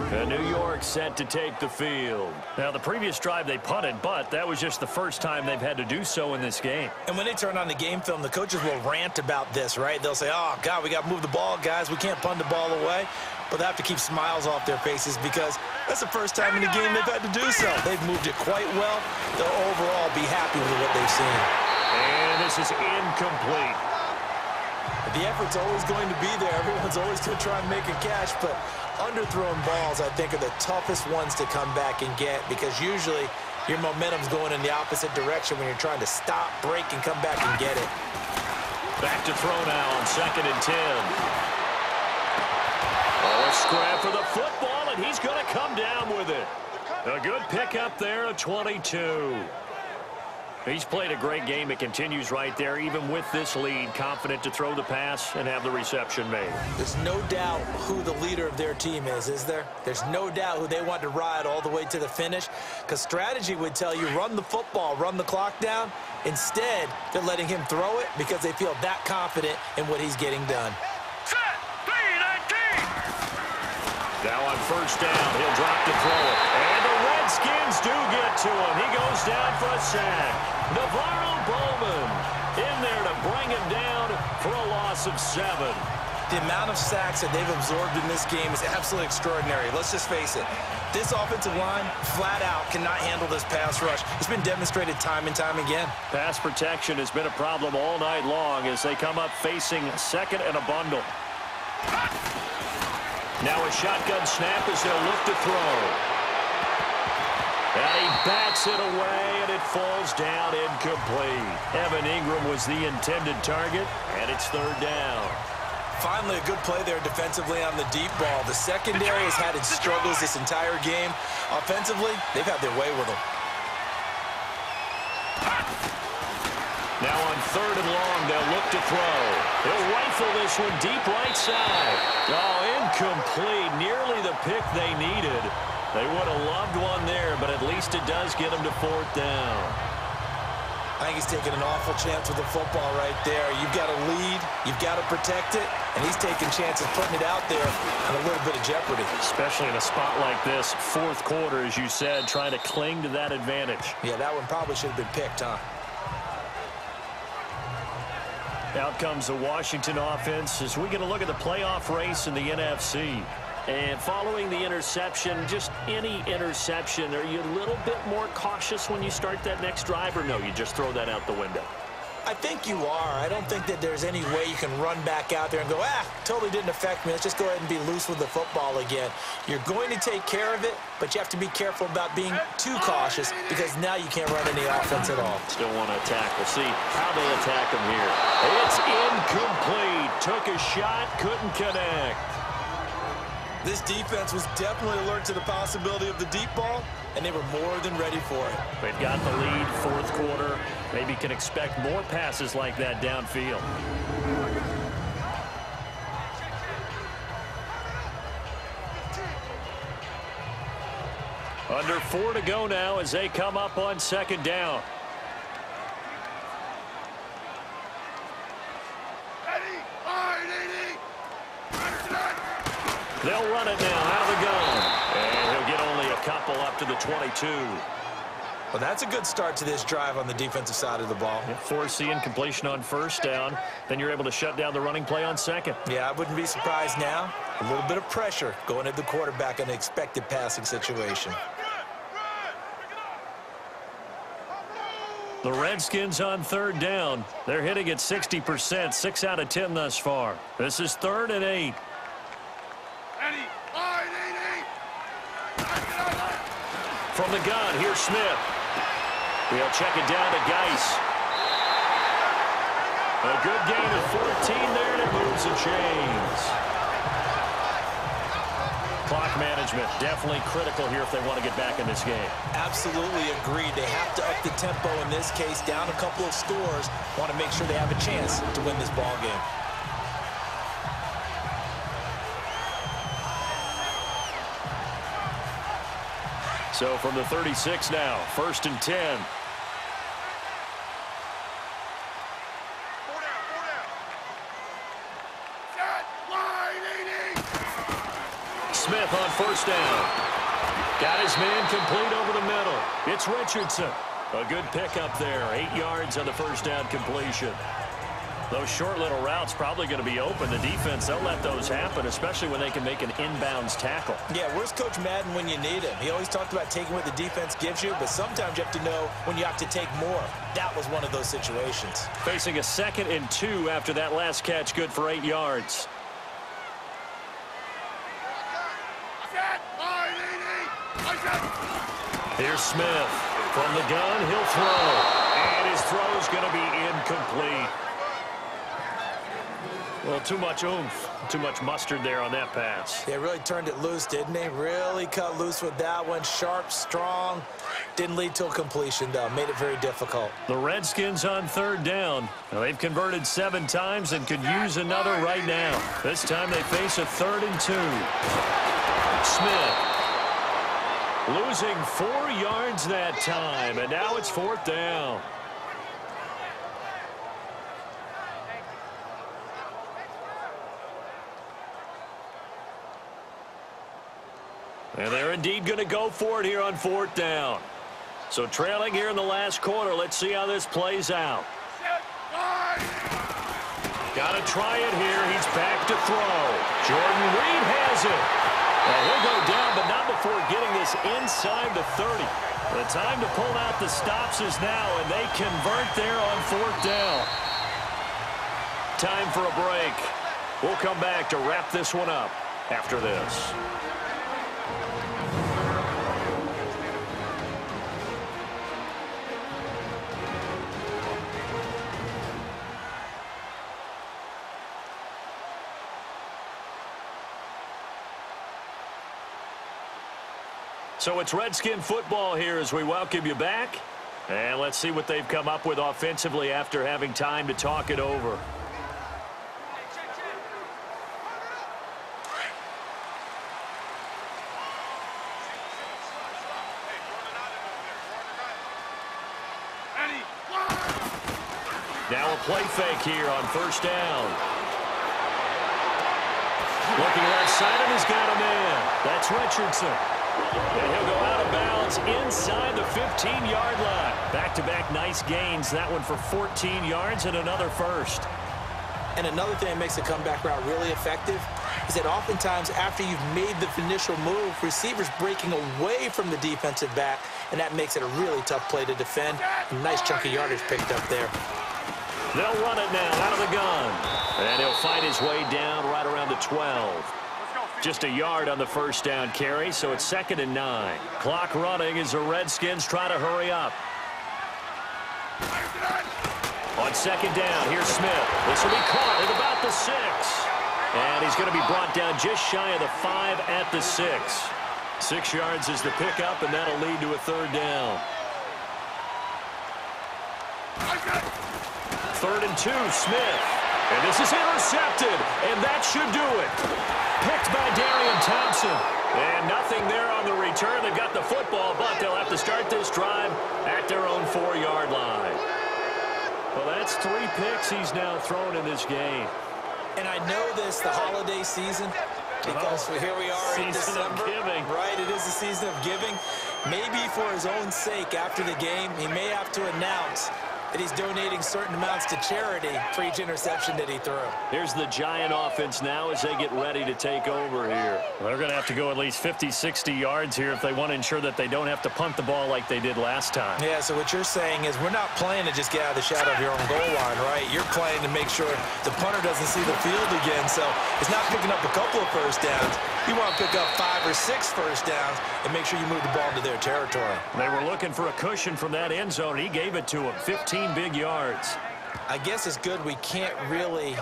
And New York set to take the field. Now, the previous drive they punted, but that was just the first time they've had to do so in this game. And when they turn on the game film, the coaches will rant about this, right? They'll say, oh, God, we got to move the ball, guys. We can't punt the ball away. But they have to keep smiles off their faces because that's the first time in the game they've had to do so. They've moved it quite well. They'll overall be happy with what they've seen. And this is incomplete. The effort's always going to be there. Everyone's always going to try and make a catch, but underthrown balls, I think, are the toughest ones to come back and get because usually your momentum's going in the opposite direction when you're trying to stop, break, and come back and get it. Back to throw now on 2nd and 10. Oh, a scrap for the football, and he's going to come down with it. A good pickup there at 22. He's played a great game. It continues right there, even with this lead, confident to throw the pass and have the reception made. There's no doubt who the leader of their team is there? There's no doubt who they want to ride all the way to the finish because strategy would tell you run the football, run the clock down. Instead, they're letting him throw it because they feel that confident in what he's getting done. Now on 1st down, he'll drop to throw it. And the Redskins do get to him. He goes down for a sack. Navarro Bowman in there to bring him down for a loss of 7. The amount of sacks that they've absorbed in this game is absolutely extraordinary. Let's just face it. This offensive line, flat out, cannot handle this pass rush. It's been demonstrated time and time again. Pass protection has been a problem all night long as they come up facing 2nd and a bundle. Now a shotgun snap as they'll look to throw. And he bats it away, and it falls down incomplete. Evan Ingram was the intended target, and it's 3rd down. Finally, a good play there defensively on the deep ball. The secondary has had its struggles this entire game. Offensively, they've had their way with them. Now on 3rd and long, they'll look to throw. He'll rifle this one deep right side. Oh, incomplete. Nearly the pick they needed. They would have loved one there, but at least it does get them to 4th down. I think he's taking an awful chance with the football right there. You've got to lead, you've got to protect it, and he's taking chances putting it out there in a little bit of jeopardy. Especially in a spot like this, 4th quarter, as you said, trying to cling to that advantage. Yeah, that one probably should have been picked, huh? Out comes the Washington offense as we get a look at the playoff race in the NFC. And following the interception, just any interception, are you a little bit more cautious when you start that next drive, or no, you just throw that out the window? I think you are. I don't think that there's any way you can run back out there and go, totally didn't affect me. Let's just go ahead and be loose with the football again. You're going to take care of it, but you have to be careful about being too cautious because now you can't run any offense at all. Still want to attack. We'll see how they attack him here. It's incomplete. Took a shot, couldn't connect. This defense was definitely alert to the possibility of the deep ball, and they were more than ready for it. They've got the lead, 4th quarter. Maybe can expect more passes like that downfield. Under 4 to go now as they come up on 2nd down. They'll run it now out of the gun. And he'll get only a couple up to the 22. Well, that's a good start to this drive on the defensive side of the ball. Force the incompletion on 1st down. Then you're able to shut down the running play on 2nd. Yeah, I wouldn't be surprised now. A little bit of pressure going at the quarterback in an expected passing situation. The Redskins on 3rd down. They're hitting at 60%, 6 out of 10 thus far. This is 3rd and 8. From the gun, here's Smith. He'll check it down to Geis. A good gain of 14 there, and it moves the chains. Clock management, definitely critical here if they want to get back in this game. Absolutely agreed. They have to up the tempo in this case, down a couple of scores. Want to make sure they have a chance to win this ball game. So from the 36 now, 1st and 10. Smith on first down. Got his man complete over the middle. It's Richardson. A good pickup there. 8 yards on the first down completion. Those short little routes probably going to be open. The defense, they'll let those happen, especially when they can make an inbounds tackle. Yeah, where's Coach Madden when you need him? He always talked about taking what the defense gives you, but sometimes you have to know when you have to take more. That was one of those situations. Facing a 2nd and 2 after that last catch, good for 8 yards. Here's Smith. From the gun, he'll throw. And his throw is going to be incomplete. Well, too much oomph, too much mustard there on that pass. Yeah, really turned it loose, didn't he? Really cut loose with that one. Sharp, strong. Didn't lead to a completion, though. Made it very difficult. The Redskins on 3rd down. Now, they've converted 7 times and could use another right now. This time they face a 3rd and 2. Smith losing 4 yards that time, and now it's 4th down. And they're indeed going to go for it here on 4th down. So trailing here in the last quarter. Let's see how this plays out. Got to try it here. He's back to throw. Jordan Reed has it. And he'll go down, but not before getting this inside the 30. The time to pull out the stops is now, and they convert there on 4th down. Time for a break. We'll come back to wrap this one up after this. So it's Redskin football here as we welcome you back. And let's see what they've come up with offensively after having time to talk it over. Now a play fake here on 1st down. Looking left side, and he's got a man. That's Richardson. And he'll go out of bounds inside the 15-yard line. Back-to-back nice gains. That one for 14 yards and another first. And another thing that makes the comeback route really effective is that oftentimes after you've made the initial move, receivers breaking away from the defensive back, and that makes it a really tough play to defend. A nice chunk of yardage picked up there. They'll run it now out of the gun. And he'll fight his way down right around the 12. Just a yard on the 1st down carry, so it's 2nd and 9. Clock running as the Redskins try to hurry up. On 2nd down, here's Smith. This will be caught at about the 6. And he's going to be brought down just shy of the 5 at the 6. 6 yards is the pickup, and that'll lead to a 3rd down. 3rd and 2, Smith. And this is intercepted, and that should do it. Picked by Darian Thompson. And nothing there on the return. They've got the football, but they'll have to start this drive at their own 4-yard line. Well, that's 3 picks he's now thrown in this game. And I know this, the holiday season, because here we are in December. Right, it is the season of giving. Maybe for his own sake, after the game, he may have to announce that he's donating certain amounts to charity for each interception that he threw. Here's the Giant offense now as they get ready to take over here. They're going to have to go at least 50, 60 yards here if they want to ensure that they don't have to punt the ball like they did last time. Yeah, so what you're saying is we're not playing to just get out of the shadow of your own goal line, right? You're playing to make sure the punter doesn't see the field again, so it's not picking up a couple of first downs. You want to pick up 5 or 6 first downs and make sure you move the ball into their territory. They were looking for a cushion from that end zone. He gave it to them. 15 big yards. I guess it's good we can't really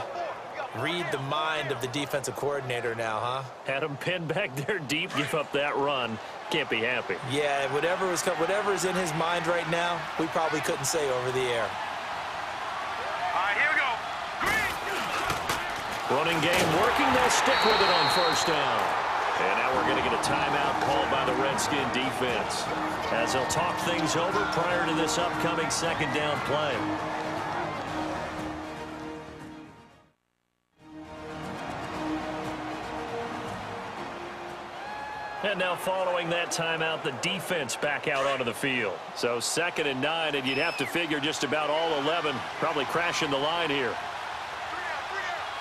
read the mind of the defensive coordinator now, huh? Had him pinned back there deep, give up that run. Can't be happy. Yeah, whatever is in his mind right now, we probably couldn't say over the air. All right, here we go. Running game working. They'll stick with it on 1st down. And now we're going to get a timeout called by the Redskin defense as they'll talk things over prior to this upcoming 2nd down play. And now following that timeout, the defense back out onto the field. So 2nd and 9, and you'd have to figure just about all 11 probably crashing the line here.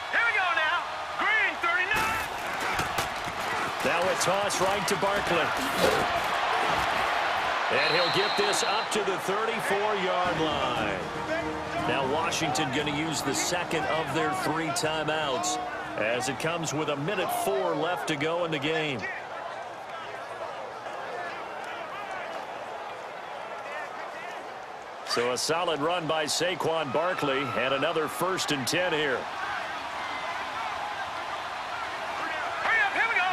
Here we go now. Green 39. Now a toss right to Barkley. And he'll get this up to the 34-yard line. Now Washington going to use the second of their 3 timeouts as it comes with 1:04 left to go in the game. So a solid run by Saquon Barkley and another 1st and 10 here. Hurry up, here we go.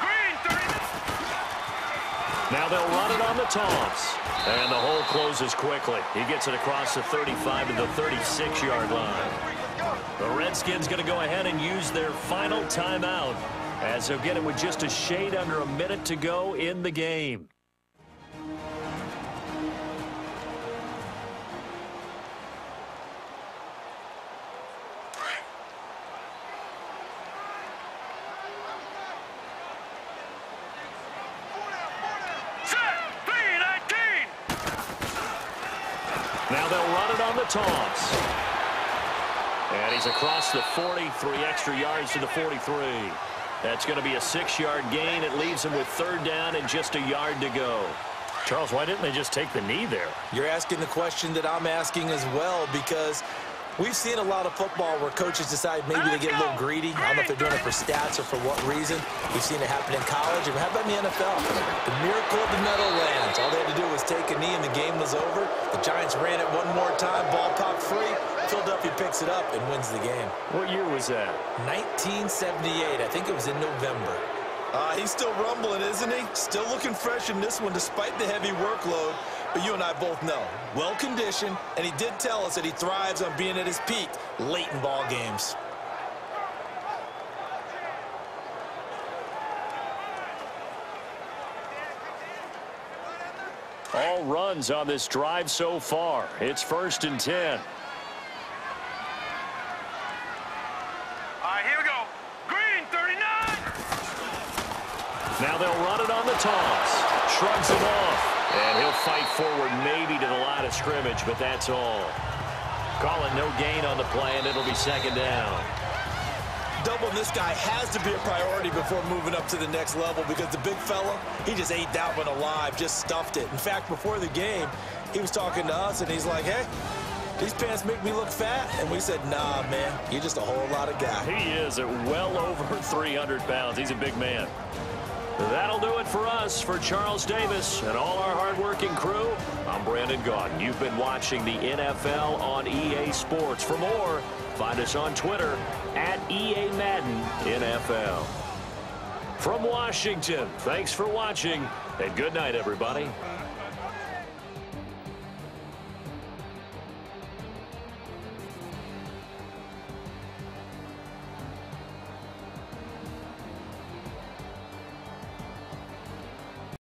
Green 39. Now they'll run it on the toss. And the hole closes quickly. He gets it across the 35 to the 36-yard line. The Redskins going to go ahead and use their final timeout as they'll get it with just a shade under a minute to go in the game. Now they'll run it on the toss. And he's across the 43 extra yards to the 43. That's going to be a 6-yard gain. It leaves him with 3rd down and just a yard to go. Charles, why didn't they just take the knee there? You're asking the question that I'm asking as well, because we've seen a lot of football where coaches decide maybe they get a little greedy. I don't know if they're doing it for stats or for what reason. We've seen it happen in college. And how about in the NFL? The miracle of the Meadowlands. All they had to do was take a knee and the game was over. The Giants ran it one more time. Ball popped free. Philadelphia picks it up and wins the game. What year was that? 1978. I think it was in November. He's still rumbling, isn't he? Still looking fresh in this one despite the heavy workload. But you and I both know, well-conditioned, and he did tell us that he thrives on being at his peak late in ball games. All runs on this drive so far. It's 1st and 10. All right, here we go. Green 39. Now they'll run it on the toss. Shrugs it off. And he'll fight forward maybe to the line of scrimmage, but that's all. Calling no gain on the play, and it'll be 2nd down. Doubling this guy has to be a priority before moving up to the next level, because the big fella, he just ate that one alive, just stuffed it. In fact, before the game, he was talking to us, and he's like, hey, these pants make me look fat. And we said, nah, man, you're just a whole lot of guy. He is at well over 300 pounds. He's a big man. That'll do it for us. For Charles Davis and all our hardworking crew, I'm Brandon Gaudin. You've been watching the NFL on EA Sports. For more, find us on Twitter at EA Madden NFL. From Washington, thanks for watching, and good night, everybody.